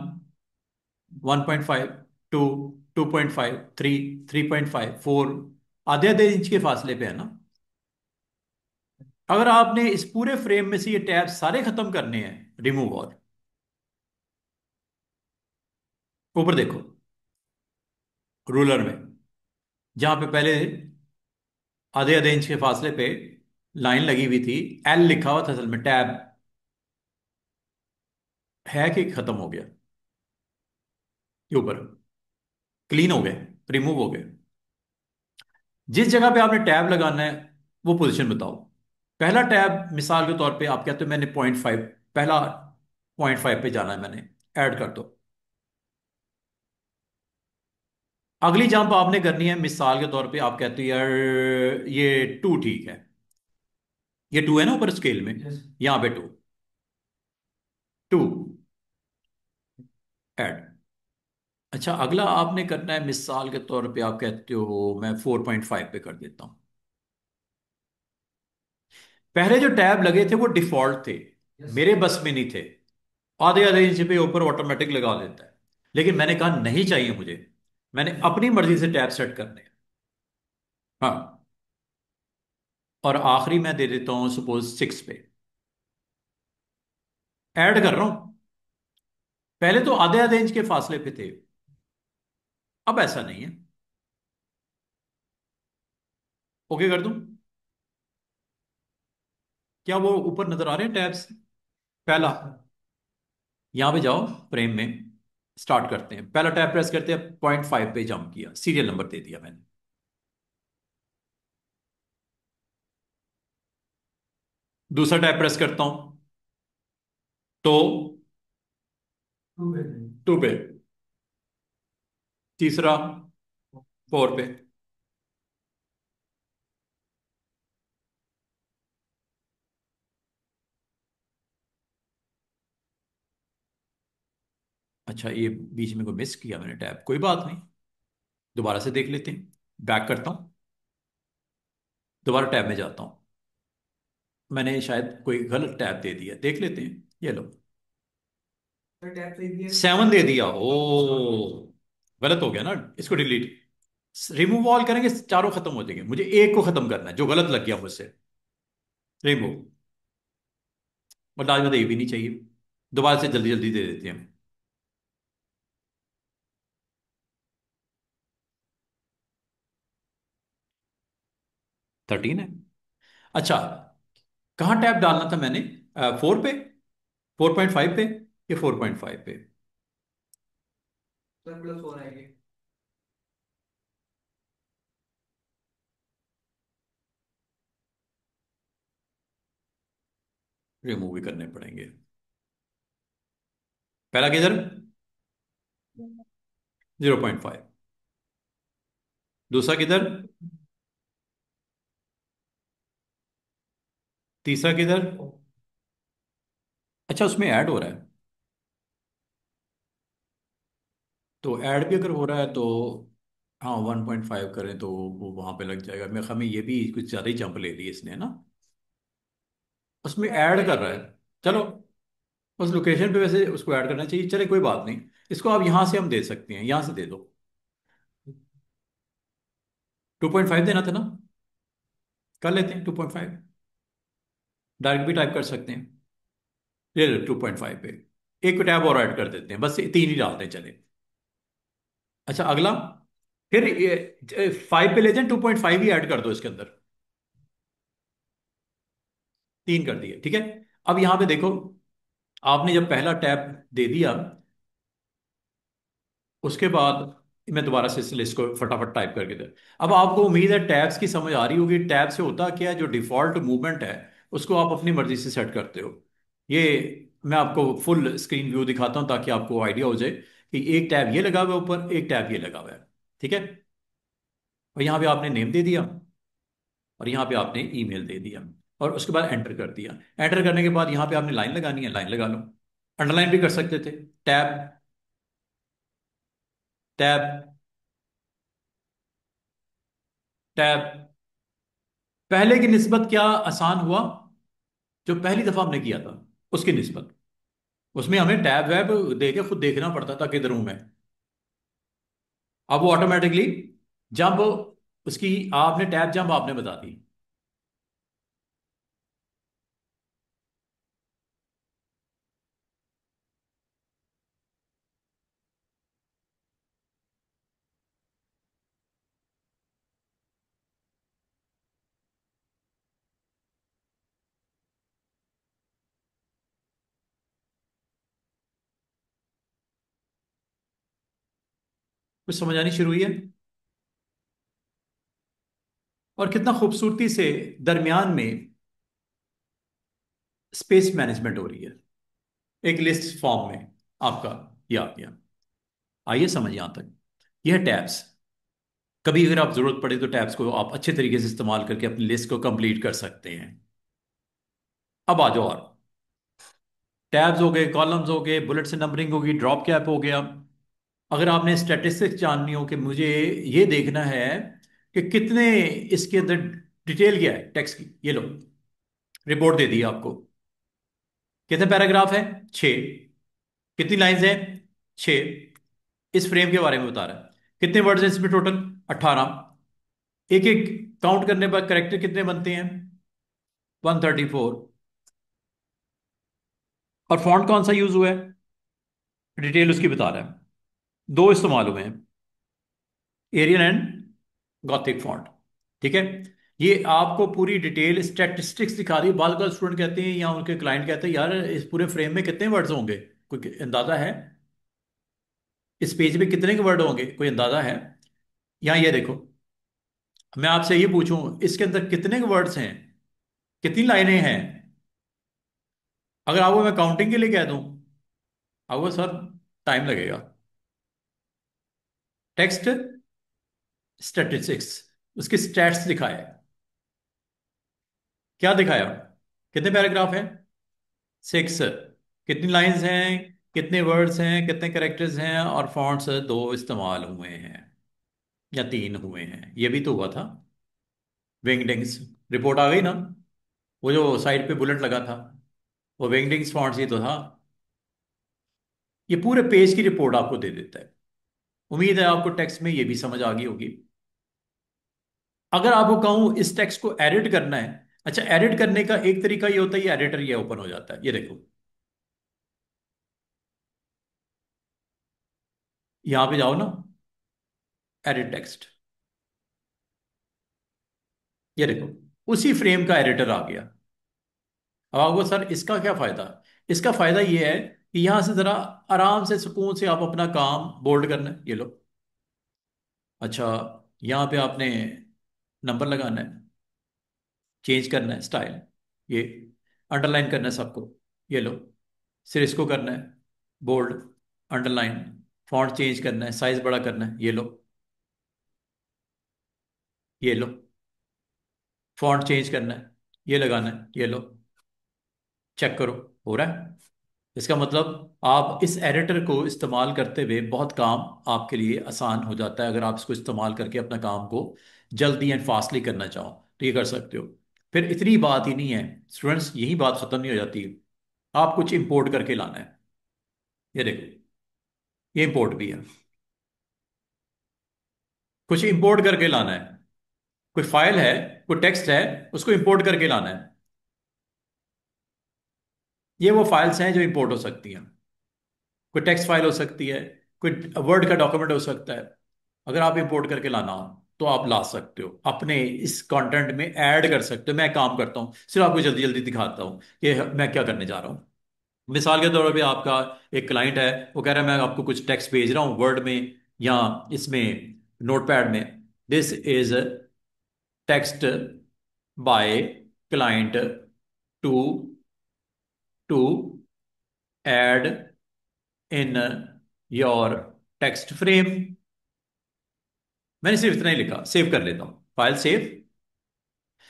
1.5, 2, 2.5, 3, 3.5, 4, आधे आधे इंच के फासले पे है ना। अगर आपने इस पूरे फ्रेम में से ये टैब सारे खत्म करने हैं, रिमूव ऑल, ऊपर देखो रूलर में, जहां पे पहले आधे आधे इंच के फासले पे लाइन लगी हुई थी, एल लिखा हुआ था, असल में टैब है कि खत्म हो गया? ये ऊपर क्लीन हो गए, रिमूव हो गए। जिस जगह पे आपने टैब लगाना है वो पोजीशन बताओ। पहला टैब मिसाल के तौर पे आप कहते हो मैंने 0.5, पहला 0.5 पे जाना है मैंने, ऐड कर दो। अगली जंप आपने करनी है, मिसाल के तौर पे आप कहते हो यार ये 2 ठीक है, ये 2 है ना ऊपर स्केल में, Yes. यहां पे 2, 2 ऐड। अच्छा, अगला आपने करना है, मिसाल के तौर पे आप कहते हो मैं 4.5 पे कर देता हूं। पहले जो टैब लगे थे वो डिफॉल्ट थे, Yes. मेरे बस में नहीं थे। आधे आधे इंच पे ऊपर ऑटोमेटिक लगा देता है, लेकिन मैंने कहा नहीं चाहिए मुझे, मैंने अपनी मर्जी से टैब सेट करने हैं। हाँ, और आखिरी मैं दे देता हूं सपोज 6 पे, ऐड कर रहा हूं। पहले तो आधे आधे इंच के फासले पे थे, अब ऐसा नहीं है। ओके कर दूं? क्या वो ऊपर नजर आ रहे हैं टैब्स? पहला, यहां पे जाओ फ्रेम में, स्टार्ट करते हैं, पहला टैब प्रेस करते हैं, 0.5 पे जंप किया, सीरियल नंबर दे दिया मैंने। दूसरा टैब प्रेस करता हूं तो 2 पे, तीसरा 4 पे। अच्छा, ये बीच में को मिस किया मैंने टैब, कोई बात नहीं, दोबारा से देख लेते हैं। बैक करता हूं, दोबारा टैब में जाता हूं, मैंने शायद कोई गलत टैब दे दिया, देख लेते हैं। ये लो, टैप पे दिया 7 दे दिया। ओ, गलत हो गया ना, इसको डिलीट, रिमूव ऑल करेंगे चारों खत्म हो जाएंगे, मुझे एक को खत्म करना है जो गलत लग गया मुझसे। रिमूव, और लाज में ये भी नहीं चाहिए, दोबारा से जल्दी जल्दी दे देते हैं। 13 है। अच्छा, कहाँ टैब डालना था मैंने? 4 पे, 4.5 पे, या 4.5 पे? सर प्लस 4 आएंगे। रिमूव भी करने पड़ेंगे। पहला किधर? 0.5। दूसरा किधर? तीसरा किधर? अच्छा, उसमें ऐड हो रहा है। तो ऐड भी अगर हो रहा है तो हाँ, 1.5 करें तो वो वहां पे लग जाएगा। मेरे ख्याल में ये भी कुछ ज्यादा ही जंप ले ली इसने ना, उसमें ऐड ऐड कर रहा करेंगे। है। चलो, उस लोकेशन पे वैसे उसको ऐड करना चाहिए। चले, कोई बात नहीं। इसको आप यहां से हम दे सकते हैं, यहां से दे दो। 2.5 देना था ना, कर लेते हैं 2.5। डायरेक्ट भी टाइप कर सकते हैं। ले लो 2.5 पे। एक टैब और ऐड कर देते हैं, बस तीन ही डालते हैं, चले। अच्छा, अगला। फिर 5 पे ले जाएं, 2.5 ही ऐड कर दो इसके अंदर। तीन कर दिए, ठीक है। अब यहां पे देखो, आपने जब पहला टैब दे दिया, उसके बाद मैं दोबारा से इस लिस्ट को फटाफट टाइप करके दे। अब आपको उम्मीद है टैब्स की समझ आ रही होगी। टैब से होता क्या है, जो डिफॉल्ट मूवमेंट है उसको आप अपनी मर्जी से सेट करते हो। ये मैं आपको फुल स्क्रीन व्यू दिखाता हूं ताकि आपको आइडिया हो जाए कि एक टैब ये लगा हुआ है ऊपर, एक टैब ये लगा हुआ है, ठीक है। और यहाँ पे आपने नेम दे दिया, और यहाँ पे आपने ईमेल दे दिया, और उसके बाद एंटर कर दिया। एंटर करने के बाद यहाँ पे आपने लाइन लगानी है, लाइन लगा लो। अंडरलाइन भी कर सकते थे। Tab, tab, tab. पहले की निस्बत क्या आसान हुआ? जो पहली दफा हमने किया था उसकी निस्बत, उसमें हमें टैब वैब दे के खुद देखना पड़ता था किधर हूं मैं। अब वो ऑटोमेटिकली जंप, उसकी आपने टैब जंप आपने बता दी। कुछ समझ आनी शुरू हुई है? और कितना खूबसूरती से दरमियान में स्पेस मैनेजमेंट हो रही है एक लिस्ट फॉर्म में। आपका ये आ गया। आइए समझ यहां तक। यह टैब्स, कभी अगर आप जरूरत पड़े तो टैब्स को आप अच्छे तरीके से इस्तेमाल करके अपनी लिस्ट को कंप्लीट कर सकते हैं। अब आ जाओ। और टैब्स हो गए, कॉलम्स हो गए, बुलेट से नंबरिंग होगी, ड्रॉप कैप हो गया। अगर आपने स्टैटिस्टिक्स जाननी हो कि मुझे ये देखना है कि कितने इसके अंदर डिटेल क्या है टेक्स्ट की, ये लो, रिपोर्ट दे दी आपको। कितने पैराग्राफ है? 6। कितनी लाइंस है? 6। इस फ्रेम के बारे में बता रहा है। कितने वर्ड्स हैं इसमें टोटल? 18। एक एक काउंट करने पर करेक्टर कितने बनते हैं? 134। और फॉन्ट कौन सा यूज हुआ है? डिटेल उसकी बता रहा है। दो इस्तेमाल हुए हैं, एरियल एंड गॉथिक फॉन्ट, ठीक है। ये आपको पूरी डिटेल स्टैटिस्टिक्स दिखा दी। बाद का स्टूडेंट कहते हैं या उनके क्लाइंट कहते हैं, यार इस पूरे फ्रेम में कितने वर्ड्स होंगे, कोई अंदाजा है? इस पेज पे कितने के वर्ड होंगे, कोई अंदाजा है? यहाँ ये देखो, मैं आपसे ये पूछूं इसके अंदर कितने वर्ड्स हैं, कितनी लाइनें हैं, अगर आपको मैं काउंटिंग के लिए कह दूं, आपको सर टाइम लगेगा। टेक्स्ट स्टैटिस्टिक्स, उसके स्टैट्स दिखाए। क्या दिखाया? कितने पैराग्राफ है? 6। कितनी लाइंस हैं, कितने वर्ड्स हैं, कितने करेक्टर्स हैं, और फॉन्ट्स दो इस्तेमाल हुए हैं या 3 हुए हैं। ये भी तो हुआ था। विंगडिंग्स रिपोर्ट आ गई ना, वो जो साइड पे बुलेट लगा था, वो विंगडिंग्स फॉन्ट्स ही तो था। ये पूरे पेज की रिपोर्ट आपको दे देता है। उम्मीद है आपको टेक्स्ट में ये भी समझ आ गई होगी। अगर आपको कहूं इस टेक्स्ट को एडिट करना है, अच्छा, एडिट करने का एक तरीका ये होता है, ये एडिटर ये ओपन हो जाता है, ये देखो। यहां पे जाओ ना, एडिट टेक्स्ट। ये देखो, उसी फ्रेम का एडिटर आ गया। अब आपको सर इसका क्या फायदा? इसका फायदा ये है कि यहां से जरा आराम से सुकून से आप अपना काम बोल्ड करना है, ये लो। अच्छा, यहाँ पे आपने नंबर लगाना है, चेंज करना है स्टाइल, ये अंडरलाइन करना है सबको, ये लो। फिर इसको करना है बोल्ड, अंडरलाइन, फॉन्ट चेंज करना है, साइज बड़ा करना है, ये लो, ये लो। फॉन्ट चेंज करना है, ये लगाना है, ये लो। चेक करो, हो रहा है। इसका मतलब आप इस एडिटर को इस्तेमाल करते हुए बहुत काम आपके लिए आसान हो जाता है। अगर आप इसको इस्तेमाल करके अपना काम को जल्दी एंड फास्टली करना चाहो तो ये कर सकते हो। फिर इतनी बात ही नहीं है स्टूडेंट्स, यही बात खत्म नहीं हो जाती। आप कुछ इंपोर्ट करके लाना है। ये देखो, ये इंपोर्ट भी है। कुछ इंपोर्ट करके लाना है, कोई फाइल है, कोई टेक्स्ट है, उसको इंपोर्ट करके लाना है। ये वो फाइल्स हैं जो इंपोर्ट हो सकती हैं। कोई टेक्स्ट फाइल हो सकती है, कोई वर्ड का डॉक्यूमेंट हो सकता है। अगर आप इंपोर्ट करके लाना हो तो आप ला सकते हो, अपने इस कंटेंट में ऐड कर सकते हो। मैं काम करता हूँ, सिर्फ आपको जल्दी जल्दी दिखाता हूँ कि मैं क्या करने जा रहा हूँ। मिसाल के तौर पे आपका एक क्लाइंट है, वो कह रहा है मैं आपको कुछ टेक्स्ट भेज रहा हूँ वर्ड में या इसमें नोटपैड में। This is text by client to to add in your text frame. मैंने सिर्फ इतना ही लिखा, सेव कर लेता हूँ, फाइल सेव।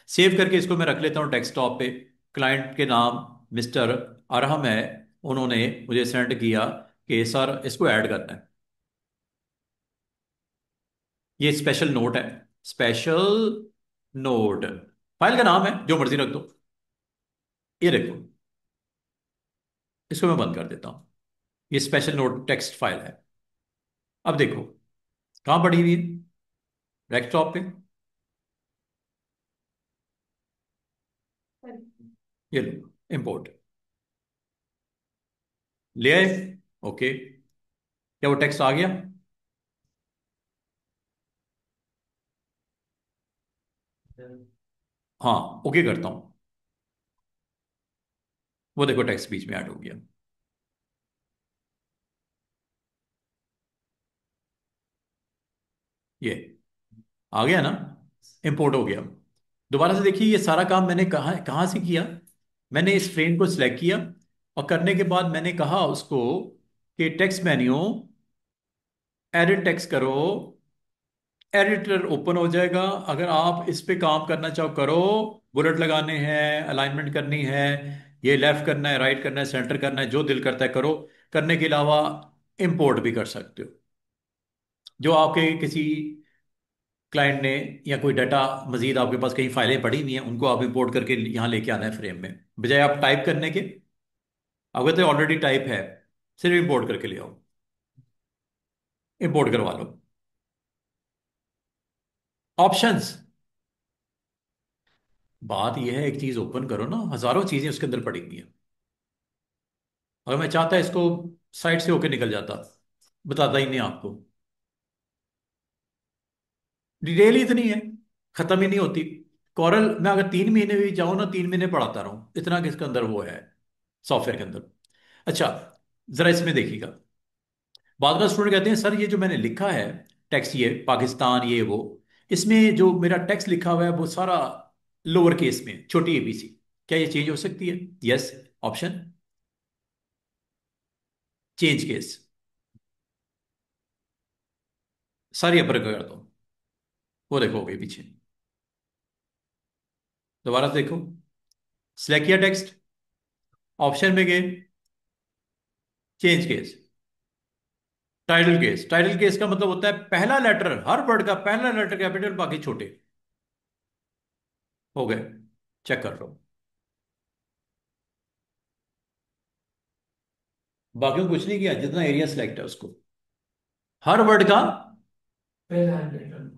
सेव करके इसको मैं रख लेता हूँ डेस्कटॉप पे। क्लाइंट के नाम मिस्टर अरहम है, उन्होंने मुझे सेंड किया कि सर इसको ऐड करना है। ये स्पेशल नोट है, स्पेशल नोट, फाइल का नाम है, जो मर्जी रख दो। ये देखो, इसको मैं बंद कर देता हूँ। ये स्पेशल नोट टेक्स्ट फाइल है। अब देखो कहाँ पड़ी हुई है, डेस्कटॉप पे। ये लो, इंपोर्ट, ले आए। ओके, क्या वो टेक्स्ट आ गया? हाँ, ओके करता हूँ। वो देखो टेक्स्ट बीच में ऐड हो गया। ये आ गया ना, इंपोर्ट हो गया। दोबारा से देखिए, ये सारा काम मैंने कहाँ कहाँ से किया। मैंने इस फ्रेम को सिलेक्ट किया और करने के बाद मैंने कहा उसको कि टेक्स्ट मेन्यू, एडिट टेक्स्ट करो। एडिटर ओपन हो जाएगा। अगर आप इस पे काम करना चाहो करो, बुलेट लगाने हैं, अलाइनमेंट करनी है, ये लेफ्ट करना है, राइट करना है, सेंटर करना है, जो दिल करता है करो। करने के अलावा इंपोर्ट भी कर सकते हो। जो आपके किसी क्लाइंट ने या कोई डाटा मजीद आपके पास कई फाइलें पड़ी हुई हैं, उनको आप इंपोर्ट करके यहाँ लेके आना है फ्रेम में, बजाय आप टाइप करने के। अगर तो ऑलरेडी टाइप है, सिर्फ इंपोर्ट करके ले आओ, इंपोर्ट करवा लो। ऑप्शंस, बात यह है, एक चीज ओपन करो ना, हजारों चीजें उसके अंदर पड़ी हुई हैं। अगर मैं चाहता इसको साइड से होके निकल जाता, बताता ही नहीं आपको। डिटेल ही इतनी है, खत्म ही नहीं होती। कॉरल मैं अगर 3 महीने भी जाऊं ना, 3 महीने पढ़ाता रहूं, इतना किसके अंदर वो है सॉफ्टवेयर के अंदर। अच्छा, जरा इसमें देखिएगा। बाद का स्टूडेंट कहते हैं सर ये जो मैंने लिखा है टेक्स्ट, ये पाकिस्तान ये वो, इसमें जो मेरा टेक्स्ट लिखा हुआ है वो सारा लोअर केस में, छोटी एबीसी, क्या ये चेंज हो सकती है? यस, ऑप्शन चेंज केस, सारी अपर कर दो। वो देखो हो गई पीछे। दोबारा से देखो, सिलेक्ट किया टेक्स्ट, ऑप्शन में गए, change case, title case. Title case का मतलब होता है पहला लेटर, हर वर्ड का पहला लेटर कैपिटल, बाकी छोटे। हो गए, चेक कर लो। बाकी कुछ नहीं किया, जितना एरिया सिलेक्ट है उसको, हर वर्ड का। पहला लेटर।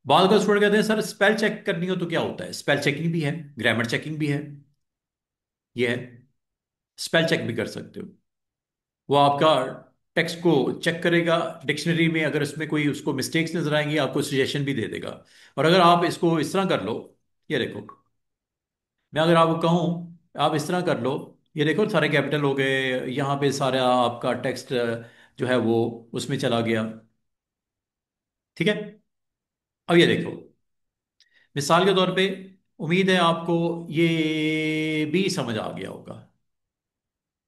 बाद का स्टूडेंट कहते हैं सर स्पेल चेक करनी हो तो क्या होता है? स्पेल चेकिंग भी है, ग्रामर चेकिंग भी है, ये है, स्पेल चेक भी कर सकते हो। वो आपका टेक्स्ट को चेक करेगा डिक्शनरी में, अगर उसमें कोई उसको मिस्टेक्स नजर आएंगी आपको सजेशन भी दे देगा। और अगर आप इसको इस तरह कर लो, ये देखो, मैं अगर आपको कहूँ आप इस तरह कर लो, ये देखो सारे कैपिटल हो गए, यहाँ पे सारा आपका टेक्स्ट जो है वो उसमें चला गया। ठीक है, अब ये देखो, मिसाल के तौर पे उम्मीद है आपको ये भी समझ आ गया होगा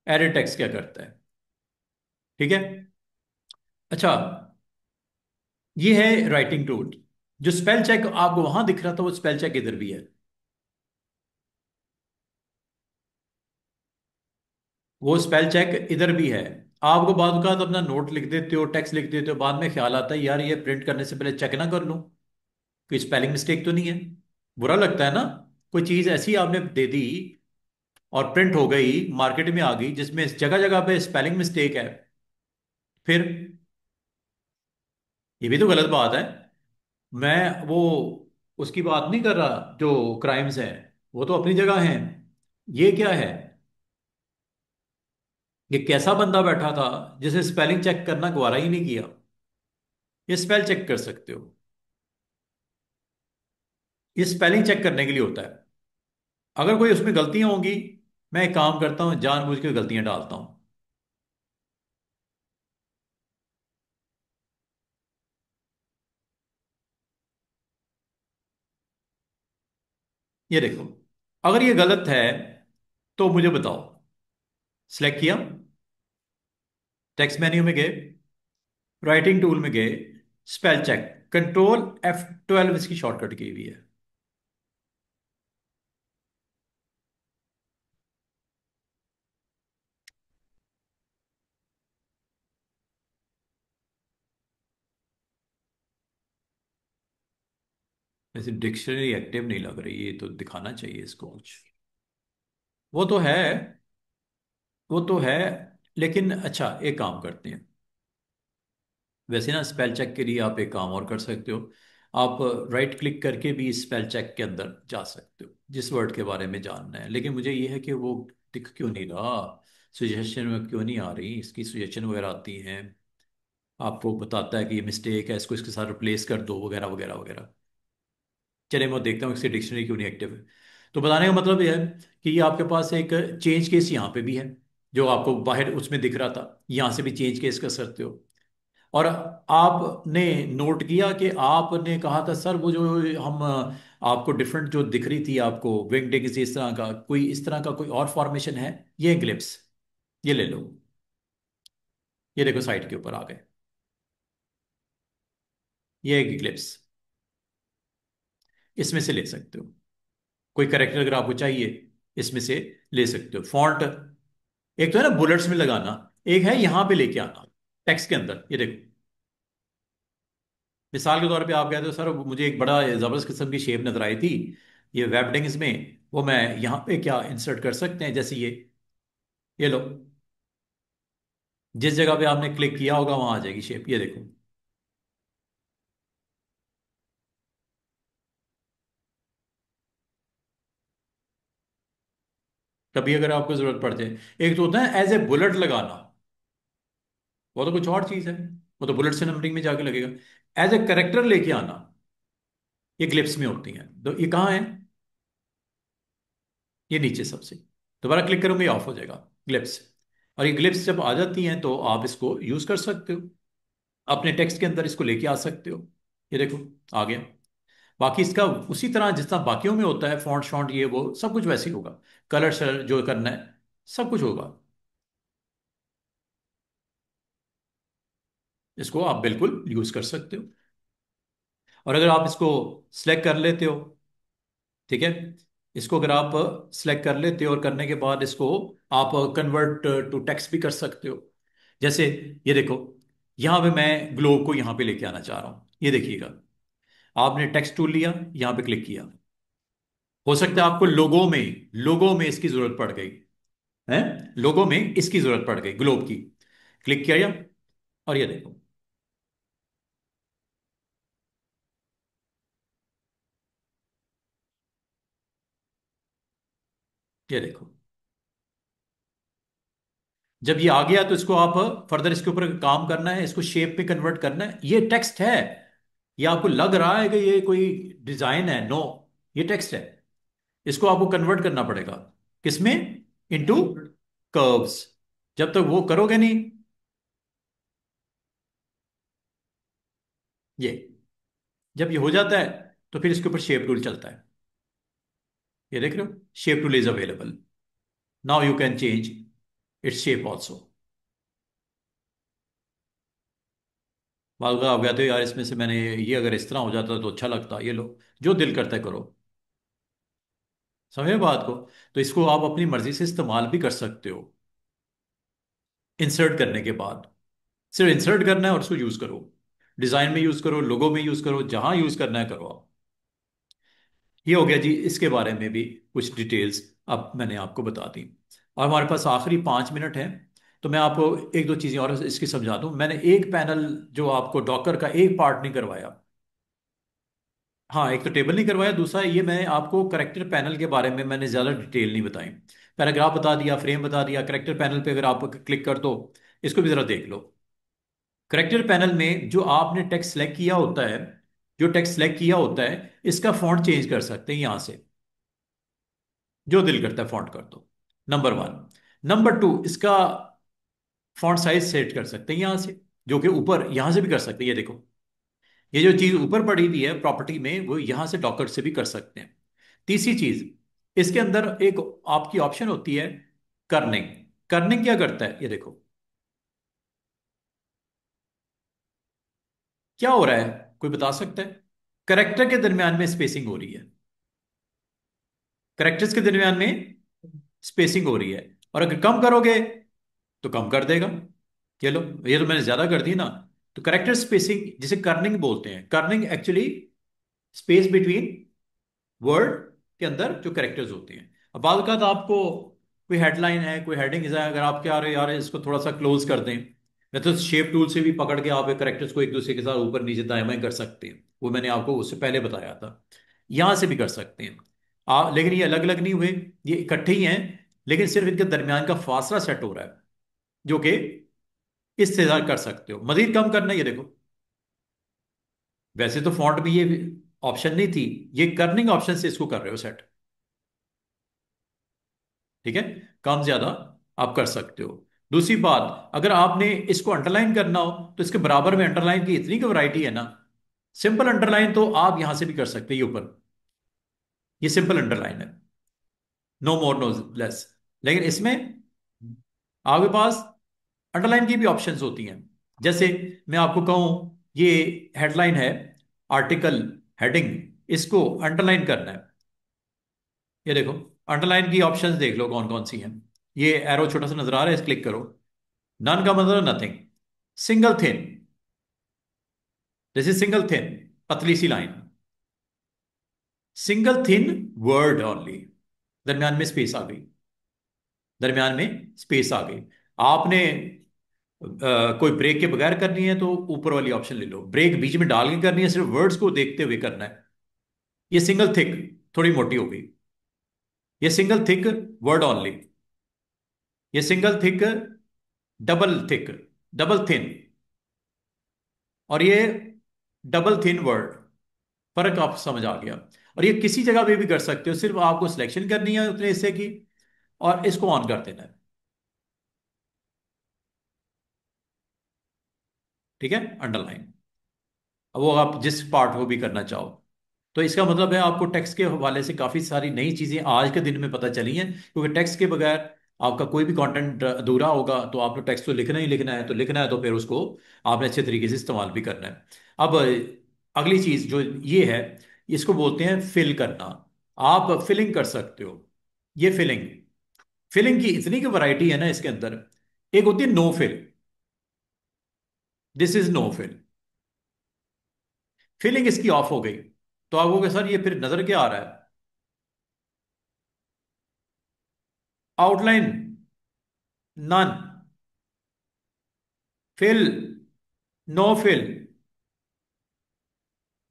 एडिट टेक्स्ट क्या करता है। ठीक है, अच्छा, ये है राइटिंग टूल। जो स्पेल चेक आपको वहां दिख रहा था वो स्पेल चेक इधर भी है। वो स्पेल चेक इधर भी है। आपको बाद का अपना नोट लिख देते हो, टेक्स्ट लिख देते हो, बाद में ख्याल आता है यार ये प्रिंट करने से पहले चेक ना कर लूं कोई स्पेलिंग मिस्टेक तो नहीं है। बुरा लगता है ना, कोई चीज ऐसी आपने दे दी और प्रिंट हो गई, मार्केट में आ गई, जिसमें जगह जगह पे स्पेलिंग मिस्टेक है, फिर ये भी तो गलत बात है। मैं वो उसकी बात नहीं कर रहा जो क्राइम्स हैं, वो तो अपनी जगह हैं। ये क्या है, ये कैसा बंदा बैठा था जिसे स्पेलिंग चेक करना गवारा ही नहीं किया। ये स्पेल चेक कर सकते हो, ये स्पेलिंग चेक करने के लिए होता है। अगर कोई उसमें गलतियां होंगी, मैं एक काम करता हूं जानबूझ के गलतियां डालता हूं। ये देखो, अगर ये गलत है तो मुझे बताओ। सिलेक्ट किया, टेक्स्ट मेन्यू में गए, राइटिंग टूल में गए, स्पेल चेक, कंट्रोल F12 इसकी शॉर्टकट की हुई है। वैसे डिक्शनरी एक्टिव नहीं लग रही, ये तो दिखाना चाहिए इसको कुछ। वो तो है, वो तो है, लेकिन अच्छा एक काम करते हैं। वैसे ना स्पेल चेक के लिए आप एक काम और कर सकते हो, आप राइट क्लिक करके भी स्पेल चेक के अंदर जा सकते हो जिस वर्ड के बारे में जानना है। लेकिन मुझे ये है कि वो दिख क्यों नहीं रहा, सुजेशन में क्यों नहीं आ रही, इसकी सुजेशन वगैरह आती हैं, आपको बताता है कि ये मिस्टेक है, इसको इसके साथ रिप्लेस कर दो वगैरह वगैरह वगैरह। चलिए मैं देखता हूँ इसकी डिक्शनरी क्यों नहीं एक्टिव है। तो बताने का मतलब यह है कि ये आपके पास एक चेंज केस यहाँ पे भी है, जो आपको बाहर उसमें दिख रहा था, यहाँ से भी चेंज केस कर सकते हो। और आपने नोट किया कि आपने कहा था सर वो जो हम आपको डिफरेंट जो दिख रही थी आपको विंग किसी इस तरह का, कोई इस तरह का कोई और फॉर्मेशन है, ये ग्लिप्स, ये ले लो, ये देखो साइड के ऊपर आ गए, ये एक ग्लिप्स, इसमें से ले सकते हो। कोई करेक्टर अगर आपको चाहिए इसमें से ले सकते हो। फॉन्ट एक तो है ना बुलेट्स में लगाना, एक है यहां पे लेके आना टेक्स्ट के अंदर। ये देखो, मिसाल के तौर पे आप कहते हो सर मुझे एक बड़ा जबरदस्त किस्म की शेप नजर आई थी ये वेबडिंग्स में, वो मैं यहाँ पे क्या इंसर्ट कर सकते हैं, जैसे ये लो, जिस जगह पे आपने क्लिक किया होगा वहां आ जाएगी शेप, ये देखो। कभी अगर आपको जरूरत पड़ जाए, एक तो होता है एज ए बुलेट लगाना, वो तो कुछ और चीज है, वो तो बुलेट से नंबरिंग में जाके लगेगा। एज ए करेक्टर लेके आना, ये ग्लिप्स में होती हैं, तो ये कहाँ है, ये नीचे सबसे, दोबारा क्लिक करूंगा ये ऑफ हो जाएगा ग्लिप्स। और ये ग्लिप्स जब आ जाती हैं तो आप इसको यूज कर सकते हो, अपने टेक्स्ट के अंदर इसको लेके आ सकते हो। ये देखो आ गया। बाकी इसका उसी तरह जिस तरह बाकियों में होता है, फॉन्ट शॉन्ट ये वो सब कुछ वैसे ही होगा, कलर शलर जो करना है सब कुछ होगा। इसको आप बिल्कुल यूज कर सकते हो। और अगर आप इसको सिलेक्ट कर लेते हो, ठीक है, इसको अगर आप सिलेक्ट कर लेते हो और करने के बाद इसको आप कन्वर्ट टू टेक्स्ट भी कर सकते हो। जैसे ये देखो, यहां पे मैं ग्लोब को यहां पे लेके आना चाह रहा हूं, ये देखिएगा, आपने टेक्स्ट टूल लिया, यहां पे क्लिक किया, हो सकता है आपको लोगों में इसकी जरूरत पड़ गई है, लोगों में इसकी जरूरत पड़ गई ग्लोब की, क्लिक किया और ये देखो, ये देखो, जब ये आ गया तो इसको आप फर्दर इसके ऊपर काम करना है, इसको शेप में कन्वर्ट करना है। ये टेक्स्ट है। ये आपको लग रहा है कि ये कोई डिजाइन है, नो, ये टेक्स्ट है। इसको आपको कन्वर्ट करना पड़ेगा किसमें? Into curves. जब तक वो करोगे नहीं, ये जब ये हो जाता है तो फिर इसके ऊपर शेप टूल चलता है। ये देख रहे हो, shape tool is available. Now you can change its shape also. आप कहते हो यार इसमें से मैंने ये अगर इस तरह हो जाता तो अच्छा लगता, ये लो, जो दिल करता है करो। समझे बात को? तो इसको आप अपनी मर्जी से इस्तेमाल भी कर सकते हो। इंसर्ट करने के बाद सिर्फ इंसर्ट करना है और उसको यूज करो। डिजाइन में यूज करो, लोगो में यूज करो, जहां यूज करना है करो आप। ये हो गया जी, इसके बारे में भी कुछ डिटेल्स अब मैंने आपको बता दी। और हमारे पास आखिरी 5 मिनट है, तो मैं आपको एक दो चीजें और इसकी समझा दूं। मैंने एक पैनल जो आपको डॉकर का एक पार्ट नहीं करवाया। हाँ, एक तो टेबल नहीं करवाया, दूसरा ये मैं आपको करेक्टर पैनल के बारे में मैंने ज़्यादा डिटेल नहीं बताई। पैराग्राफ बता दिया, फ्रेम बता दिया, करेक्टर पैनल पे अगर आप क्लिक कर दो, इसको भी ज़रा देख लो। करेक्टर पैनल में जो आपने टेक्स्ट सेलेक्ट किया होता है, जो टेक्स्ट सेलेक्ट किया होता है, इसका फॉन्ट चेंज कर सकते हैं यहाँ से। जो दिल करता है फॉन्ट कर दो, नंबर 1। नंबर 2, इसका फॉन्ट साइज सेट कर सकते हैं यहाँ से, जो कि ऊपर यहाँ से भी कर सकते हैं। ये देखो, ये जो चीज ऊपर पड़ी हुई है प्रॉपर्टी में, वो यहां से डॉकर से भी कर सकते हैं। तीसरी चीज, इसके अंदर एक आपकी ऑप्शन होती है कर्निंग। कर्निंग क्या करता है, ये देखो क्या हो रहा है, कोई बता सकता है? करेक्टर के दरमियान में स्पेसिंग हो रही है। करेक्टर्स के दरमियान में स्पेसिंग हो रही है, और अगर कम करोगे तो कम कर देगा। ये लो, ये तो मैंने ज्यादा कर दी ना। तो करेक्टर स्पेसिंग जिसे कर्निंग बोलते हैं। Corning actually space between word के अंदर जो करेक्टर्स होते हैं। अब बाद का तो आपको कोई हेडलाइन है, कोई हेडिंग है, अगर आप क्या रहे यार इसको थोड़ा सा क्लोज कर दें, मैं तो शेप टूल से भी पकड़ के आप करेक्टर्स को एक दूसरे के साथ ऊपर नीचे दाएं बाएं कर सकते हैं। वो मैंने आपको उससे पहले बताया था। यहां से भी कर सकते हैं लेकिन ये अलग अलग नहीं हुए, ये इकट्ठे ही हैं। लेकिन सिर्फ इनके दरमियान का फासला सेट हो रहा है, जो कि इससे ज्यादा कर सकते हो। मजीद कम करना है, ये देखो। वैसे तो फॉन्ट में ये ऑप्शन नहीं थी, ये कर्निंग ऑप्शन से इसको कर रहे हो सेट। ठीक है, कम ज्यादा आप कर सकते हो। दूसरी बात, अगर आपने इसको अंडरलाइन करना हो तो इसके बराबर में अंडरलाइन की इतनी की वैरायटी है ना। सिंपल अंडरलाइन तो आप यहां से भी कर सकते हैं, ये ऊपर, ये सिंपल अंडरलाइन है, नो मोर नो लेस। लेकिन इसमें आपके पास अंडरलाइन की भी ऑप्शंस होती हैं। जैसे मैं आपको कहूं, ये हेडलाइन है, आर्टिकल, हेडिंग, इसको अंडरलाइन करना है। ये देखो, अंडरलाइन की ऑप्शंस देख लो कौन कौन सी हैं। ये एरो छोटा सा नजर आ रहा है, इस क्लिक करो। नन का मतलब nothing. Single thin, this is single thin, पतली सी line. Single thin word only, दरमियान में स्पेस आ गई, दरमियान में स्पेस आ गई। आपने कोई ब्रेक के बगैर करनी है तो ऊपर वाली ऑप्शन ले लो। ब्रेक बीच में डाल के करनी है, सिर्फ वर्ड्स को देखते हुए करना है। ये सिंगल थिक, थोड़ी मोटी हो गई। ये सिंगल थिक वर्ड ओनली। ये single thick, double thick, double thin, और ये डबल थिन वर्ड। फर्क आप समझ आ गया? और ये किसी जगह पे भी कर सकते हो, सिर्फ आपको सिलेक्शन करनी है उतने हिस्से की और इसको ऑन कर देना है। ठीक है, अंडरलाइन। अब वो आप जिस पार्ट को भी करना चाहो। तो इसका मतलब है आपको टेक्स्ट के हवाले से काफी सारी नई चीजें आज के दिन में पता चली हैं, क्योंकि टेक्स्ट के बगैर आपका कोई भी कंटेंट अधूरा होगा। तो आपने टेक्स्ट तो लिखना ही लिखना है, तो लिखना है तो फिर उसको आपने अच्छे तरीके से इस्तेमाल भी करना है। अब अगली चीज जो ये है, इसको बोलते हैं फिल करना। आप फिलिंग कर सकते हो। ये फिलिंग, फिलिंग की इतनी की वैरायटी है ना इसके अंदर। एक होती है no fill, this is no fill. Filling इसकी ऑफ हो गई तो आप कहोगे सर ये फिर नजर क्या आ रहा है? Outline none, fill, no fill,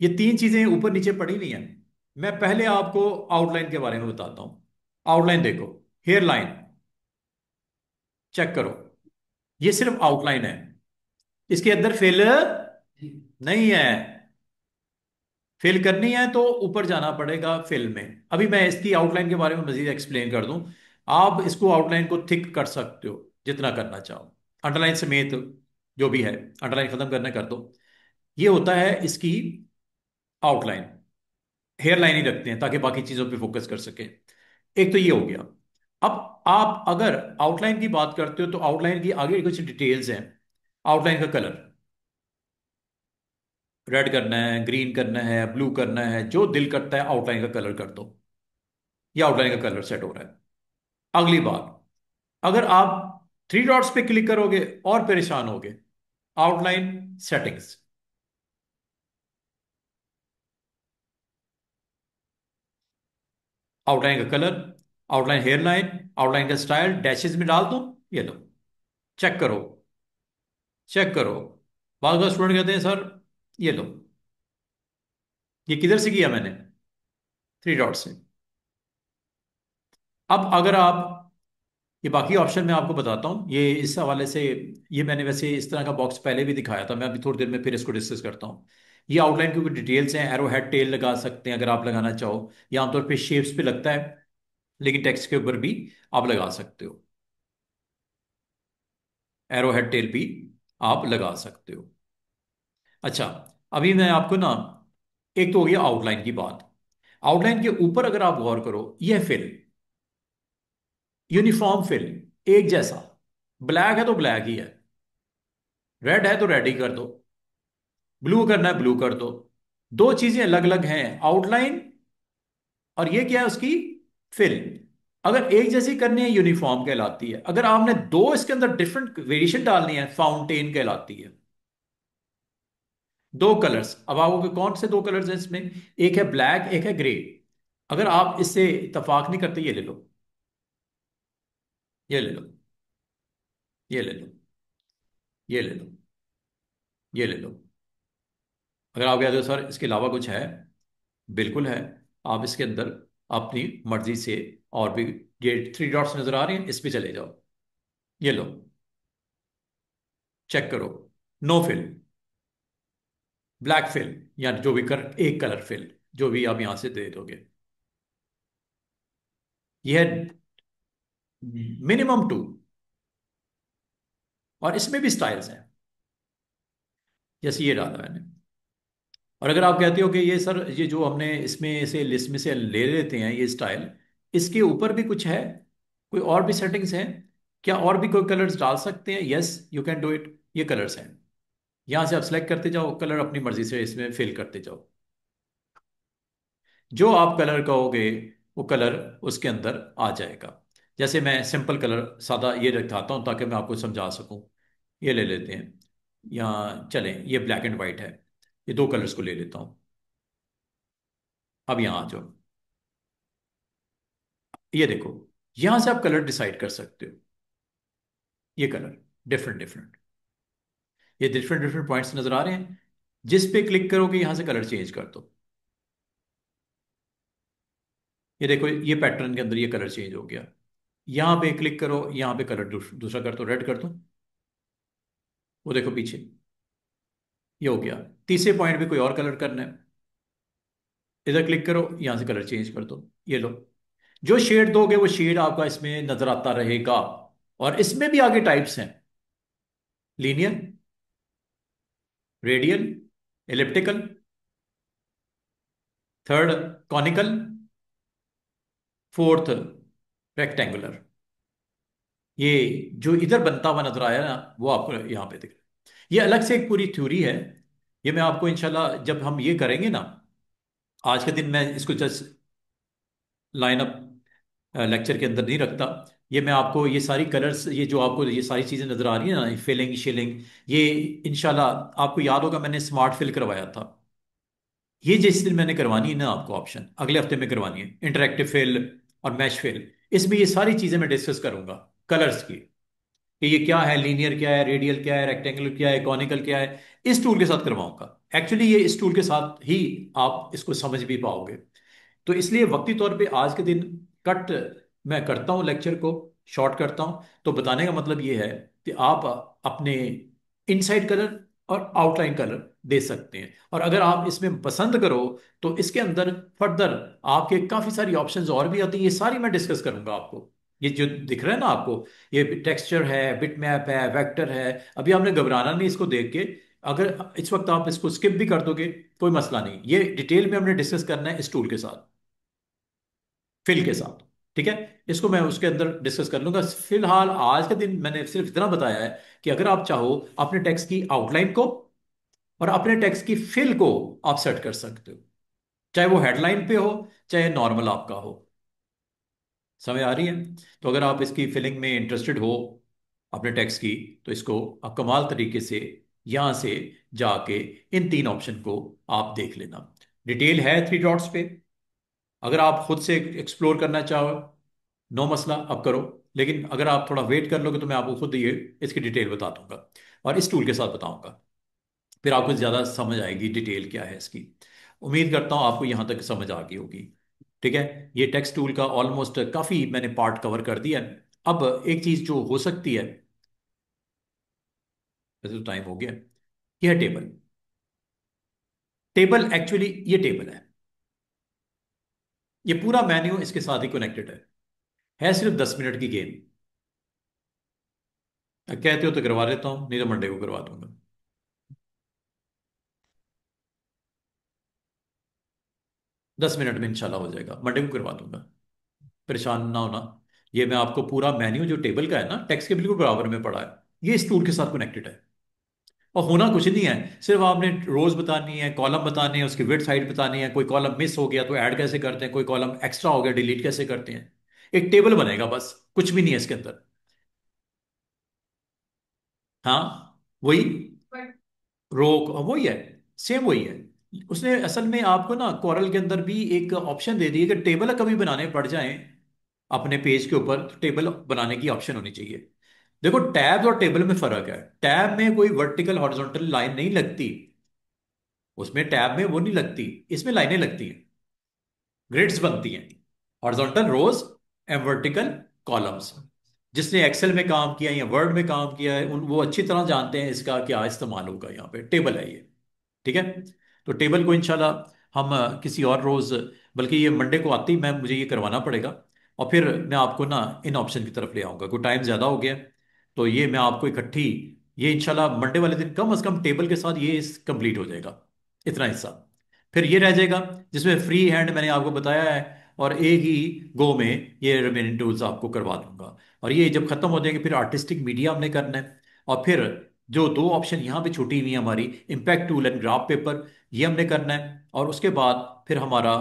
ये तीन चीजें ऊपर नीचे पड़ी हुई हैं। मैं पहले आपको आउटलाइन के बारे में बताता हूं। आउटलाइन देखो, हेयर लाइन चेक करो, ये सिर्फ आउटलाइन है, इसके अंदर फिल जी। नहीं है। फिल करनी है तो ऊपर जाना पड़ेगा फिल में। अभी मैं इसकी आउटलाइन के बारे में मजीद एक्सप्लेन कर दूं। आप इसको आउटलाइन को थिक कर सकते हो जितना करना चाहो, अंडरलाइन समेत, जो भी है। अंडरलाइन खत्म करना कर दो। ये होता है इसकी आउटलाइन। हेयर लाइन ही रखते हैं ताकि बाकी चीजों पे फोकस कर सके। एक तो ये हो गया। अब आप अगर आउटलाइन की बात करते हो तो आउटलाइन की आगे कुछ डिटेल्स हैं। आउटलाइन का कलर, रेड करना है, ग्रीन करना है, ब्लू करना है, जो दिल करता है आउटलाइन का कलर कर दो। ये आउटलाइन का कलर सेट हो रहा है। अगली बात, अगर आप थ्री डॉट्स पे क्लिक करोगे और परेशान होगे। आउटलाइन सेटिंग्स, आउटलाइन का colour, outline hairline, outline का स्टाइल डैशेस में डाल दूं। ये लो, चेक करो, चेक करो। बाद का स्टूडेंट कहते हैं सर ये लो, ये किधर से किया मैंने? थ्री डॉट से। अब अगर आप, ये बाकी ऑप्शन मैं आपको बताता हूँ ये इस हवाले से। ये मैंने वैसे इस तरह का बॉक्स पहले भी दिखाया था, मैं अभी थोड़ी देर में फिर इसको डिस्कस करता हूँ। ये आउटलाइन की कुछ डिटेल्स हैं। एरो हेड टेल लगा सकते हैं अगर आप लगाना चाहो। ये आमतौर पे शेप्स पे लगता है, लेकिन टेक्स्ट के ऊपर भी आप लगा सकते हो। एरो हेड टेल भी आप लगा सकते हो। अच्छा, अभी मैं आपको ना, एक तो हो गया आउटलाइन की बात। आउटलाइन के ऊपर अगर आप गौर करो, यह फिल, यूनिफॉर्म फिल, एक जैसा। ब्लैक है तो ब्लैक ही है, रेड है तो रेड ही कर दो, ब्लू करना है ब्लू कर दो। दो चीजें अलग अलग हैं, आउटलाइन और ये क्या है उसकी फिल। अगर एक जैसी करनी है यूनिफॉर्म कहलाती है। अगर आपने दो इसके अंदर डिफरेंट वेरिएशन डालनी है, फाउंटेन कहलाती है। दो कलर्स, अब आपको कौन से दो कलर्स हैं इसमें? एक है ब्लैक, एक है ग्रे। अगर आप इससे इत्तेफाक नहीं करते, ये ले लो, ये ले लो, ये ले लो, ये ले लो, ये ले लो। अगर आप कहते हो सर इसके अलावा कुछ है, बिल्कुल है। आप इसके अंदर अपनी मर्जी से और भी, ये थ्री डॉट्स नजर आ रहे हैं, इस पे चले जाओ। ये लो, चेक करो। नो फिल, ब्लैक फिल, या जो भी एक कलर फिल, जो भी आप यहां से दे दोगे। ये है मिनिमम टू, और इसमें भी स्टाइल्स हैं, जैसे ये डाला मैंने। और अगर आप कहते हो कि ये सर ये जो हमने इसमें से लिस्ट में से ले लेते हैं ये स्टाइल, इसके ऊपर भी कुछ है, कोई और भी सेटिंग्स हैं क्या, और भी कोई कलर्स डाल सकते हैं? Yes, you can do it. ये कलर्स हैं, यहां से आप सेलेक्ट करते जाओ, कलर अपनी मर्जी से इसमें फिल करते जाओ। जो आप कलर कहोगे वो कलर उसके अंदर आ जाएगा। जैसे मैं सिंपल कलर सादा ये दिखाता हूं ताकि मैं आपको समझा सकूं। ये ले लेते हैं, यहाँ चलें, ये ब्लैक एंड वाइट है। ये दो कलर्स को ले लेता हूं। अब यहाँ आ जाओ, ये देखो, यहां से आप कलर डिसाइड कर सकते हो। ये कलर डिफरेंट डिफरेंट, ये डिफरेंट डिफरेंट पॉइंट्स नजर आ रहे हैं। जिस पे क्लिक करोगे यहां से कलर चेंज कर दो। ये देखो, ये पैटर्न के अंदर ये कलर चेंज हो गया। यहां पे क्लिक करो, यहां पे कलर दूसरा कर दो, रेड कर दो। वो देखो पीछे, ये हो गया। तीसरे पॉइंट पे कोई और कलर करना है, इधर क्लिक करो, यहां से कलर चेंज कर दो। ये लो, जो शेड दोगे वो शेड आपका इसमें नजर आता रहेगा। और इसमें भी आगे टाइप्स हैं, linear, radial, elliptical, third conical, fourth rectangular. ये जो इधर बनता हुआ नजर आया ना, वो आपको यहाँ पे दिख रहा है। ये अलग से एक पूरी थ्योरी है। ये मैं आपको इंशाल्लाह जब हम ये करेंगे ना, आज के दिन मैं इसको जस्ट लाइन अप लेक्चर के अंदर नहीं रखता। ये मैं आपको ये सारी कलर्स, ये जो आपको ये सारी चीजें नजर आ रही है ना, फिलिंग शिलिंग, ये इंशाल्लाह आपको याद होगा मैंने स्मार्ट फिल करवाया था। ये जिस दिन मैंने करवानी है ना आपको ऑप्शन, अगले हफ्ते में करवानी है, इंटरेक्टिव फिल और मैश फिल। इसमें ये सारी चीजें मैं डिस्कस करूंगा कलर्स की, कि ये क्या है, लीनियर क्या है, रेडियल क्या है, रेक्टेंगुलर क्या है, कॉनिकल क्या है। इस टूल के साथ करवाऊंगा। एक्चुअली ये इस टूल के साथ ही आप इसको समझ भी पाओगे। तो इसलिए वक्ती तौर पे आज के दिन कट मैं करता हूं लेक्चर को। शॉर्ट करता हूं। तो बताने का मतलब ये है कि आप अपने इनसाइड कलर और आउटलाइन कलर दे सकते हैं। और अगर आप इसमें पसंद करो तो इसके अंदर फर्दर आपके काफ़ी सारी ऑप्शंस और भी आती हैं, ये सारी मैं डिस्कस करूंगा आपको। ये जो दिख रहा है ना आपको, ये टेक्सचर है, बिटमैप है, वेक्टर है, अभी आपने घबराना नहीं इसको देख के। अगर इस वक्त आप इसको स्किप भी कर दोगे कोई मसला नहीं, ये डिटेल में हमने डिस्कस करना है इस टूल के साथ, फिल के साथ। ठीक है, इसको मैं उसके अंदर डिस्कस कर लूंगा। फिलहाल आज के दिन मैंने सिर्फ इतना बताया है कि अगर आप चाहो अपने टेक्स्ट की आउटलाइन को और अपने टेक्स्ट की फिल को आप सेट कर सकते हो, चाहे वो हेडलाइन पे हो चाहे नॉर्मल आपका हो। समझ आ रही है? तो अगर आप इसकी फिलिंग में इंटरेस्टेड हो अपने टेक्स्ट की, तो इसको आप कमाल तरीके से यहां से जाके इन तीन ऑप्शन को आप देख लेना। डिटेल है थ्री डॉट्स पे, अगर आप खुद से एक्सप्लोर करना चाहो नो मसला अब करो, लेकिन अगर आप थोड़ा वेट कर लोगे तो मैं आपको खुद ये इसकी डिटेल बता दूंगा और इस टूल के साथ बताऊंगा, फिर आपको ज़्यादा समझ आएगी डिटेल क्या है इसकी। उम्मीद करता हूँ आपको यहाँ तक समझ आ गई होगी। ठीक है, ये टेक्स्ट टूल का ऑलमोस्ट काफ़ी मैंने पार्ट कवर कर दिया है। अब एक चीज़ जो हो सकती है, वैसे तो टाइम हो गया, यह है टेबल। टेबल एक्चुअली ये टेबल है, ये पूरा मेन्यू इसके साथ ही कनेक्टेड है सिर्फ 10 मिनट की गेम। कहते हो तो करवा लेता हूँ, नहीं तो मंडे को करवा दूंगा। 10 मिनट में इंशाल्लाह हो जाएगा, मंडे को करवा दूंगा, परेशान ना होना। ये मैं आपको पूरा मेन्यू जो टेबल का है ना, टेक्स्ट के बिल्कुल बराबर में पड़ा है, ये इस टूल के साथ कनेक्टेड है। और होना कुछ नहीं है, सिर्फ आपने रोज बतानी है, कॉलम बतानी है, उसकी विड्थ हाइट बतानी है, कोई कॉलम मिस हो गया तो ऐड कैसे करते हैं, कोई कॉलम एक्स्ट्रा हो गया डिलीट कैसे करते हैं। एक टेबल बनेगा बस, कुछ भी नहीं है इसके अंदर। हाँ वही, बट रोक वही है, सेम वही है। उसने असल में आपको ना कोरल के अंदर भी एक ऑप्शन दे दी है कि टेबल कभी बनाने पड़ जाए अपने पेज के ऊपर, तो टेबल बनाने की ऑप्शन होनी चाहिए। देखो टैब और टेबल में फर्क है, टैब में कोई वर्टिकल हॉरिजॉन्टल लाइन नहीं लगती, उसमें टैब में वो नहीं लगती, इसमें लाइनें लगती हैं, ग्रिड्स बनती हैं, horizontal rows and vertical columns. जिसने एक्सेल में काम किया या वर्ड में काम किया है उन वो अच्छी तरह जानते हैं इसका क्या इस्तेमाल होगा। यहाँ पे टेबल है ये। ठीक है, तो टेबल को इंशाल्लाह हम किसी और रोज, बल्कि ये मंडे को आती मैं मुझे ये करवाना पड़ेगा, और फिर मैं आपको ना इन ऑप्शन की तरफ ले आऊंगा, कोई टाइम ज़्यादा हो गया है। तो ये मैं आपको इकट्ठी, ये इंशाल्लाह मंडे वाले दिन कम से कम टेबल के साथ ये कंप्लीट हो जाएगा, इतना हिस्सा। फिर ये रह जाएगा जिसमें फ्री हैंड मैंने आपको बताया है, और एक ही गो में ये रिमेनिंग टूल्स आपको करवा दूंगा। और ये जब खत्म हो जाएंगे फिर आर्टिस्टिक मीडिया हमने करना है, और फिर जो दो ऑप्शन यहाँ पे छूटी हुई है हमारी, impact tool and graph paper, ये हमने करना है। और उसके बाद फिर हमारा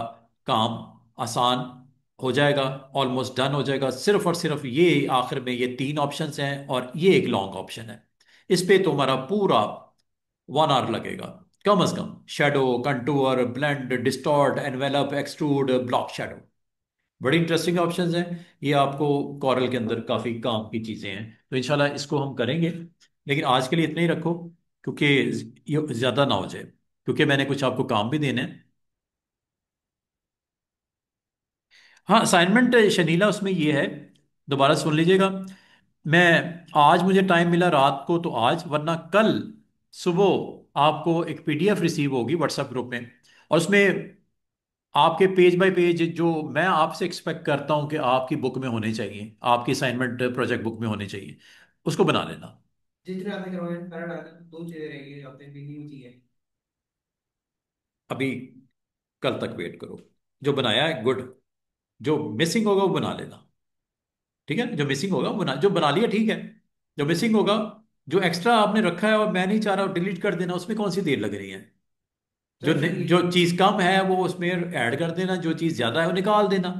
काम आसान हो जाएगा, ऑलमोस्ट डन हो जाएगा। सिर्फ और सिर्फ ये आखिर में ये तीन ऑप्शंस हैं और ये एक लॉन्ग ऑप्शन है, इस पे तो हमारा पूरा 1 आवर लगेगा कम से कम। Shadow, contour, blend, distort, envelope, extrude, block shadow, बड़ी इंटरेस्टिंग ऑप्शंस हैं। ये आपको कॉरल के अंदर काफ़ी काम की चीज़ें हैं, तो इंशाल्लाह इसको हम करेंगे। लेकिन आज के लिए इतना ही रखो, क्योंकि ये ज़्यादा ना हो जाए, क्योंकि मैंने कुछ आपको काम भी देने हैं। हाँ असाइनमेंट शनीला उसमें ये है, दोबारा सुन लीजिएगा। मैं आज मुझे टाइम मिला रात को तो आज, वरना कल सुबह आपको एक पीडीएफ रिसीव होगी व्हाट्सएप ग्रुप में, और उसमें आपके पेज बाय पेज जो मैं आपसे एक्सपेक्ट करता हूं कि आपकी बुक में होने चाहिए, आपकी असाइनमेंट प्रोजेक्ट बुक में होने चाहिए, उसको बना लेना। जितने आपने करवाए हैं, सारा डाल देना, दो चीजें रहेंगी जो आपने लिखी हुई चाहिए। अभी कल तक वेट करो, जो बनाया है गुड, जो मिसिंग होगा वो बना लेना। ठीक है, जो मिसिंग होगा वो बना, जो बना लिया ठीक है, जो मिसिंग होगा, जो एक्स्ट्रा आपने रखा है और मैं नहीं चाह रहा डिलीट कर देना, उसमें कौन सी देर लग रही है। जो सर फिर जो चीज़ कम है वो उसमें ऐड कर देना, जो चीज़ ज़्यादा है वो निकाल देना,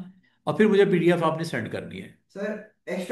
और फिर मुझे पीडीएफ आपने सेंड करनी है। Sir extra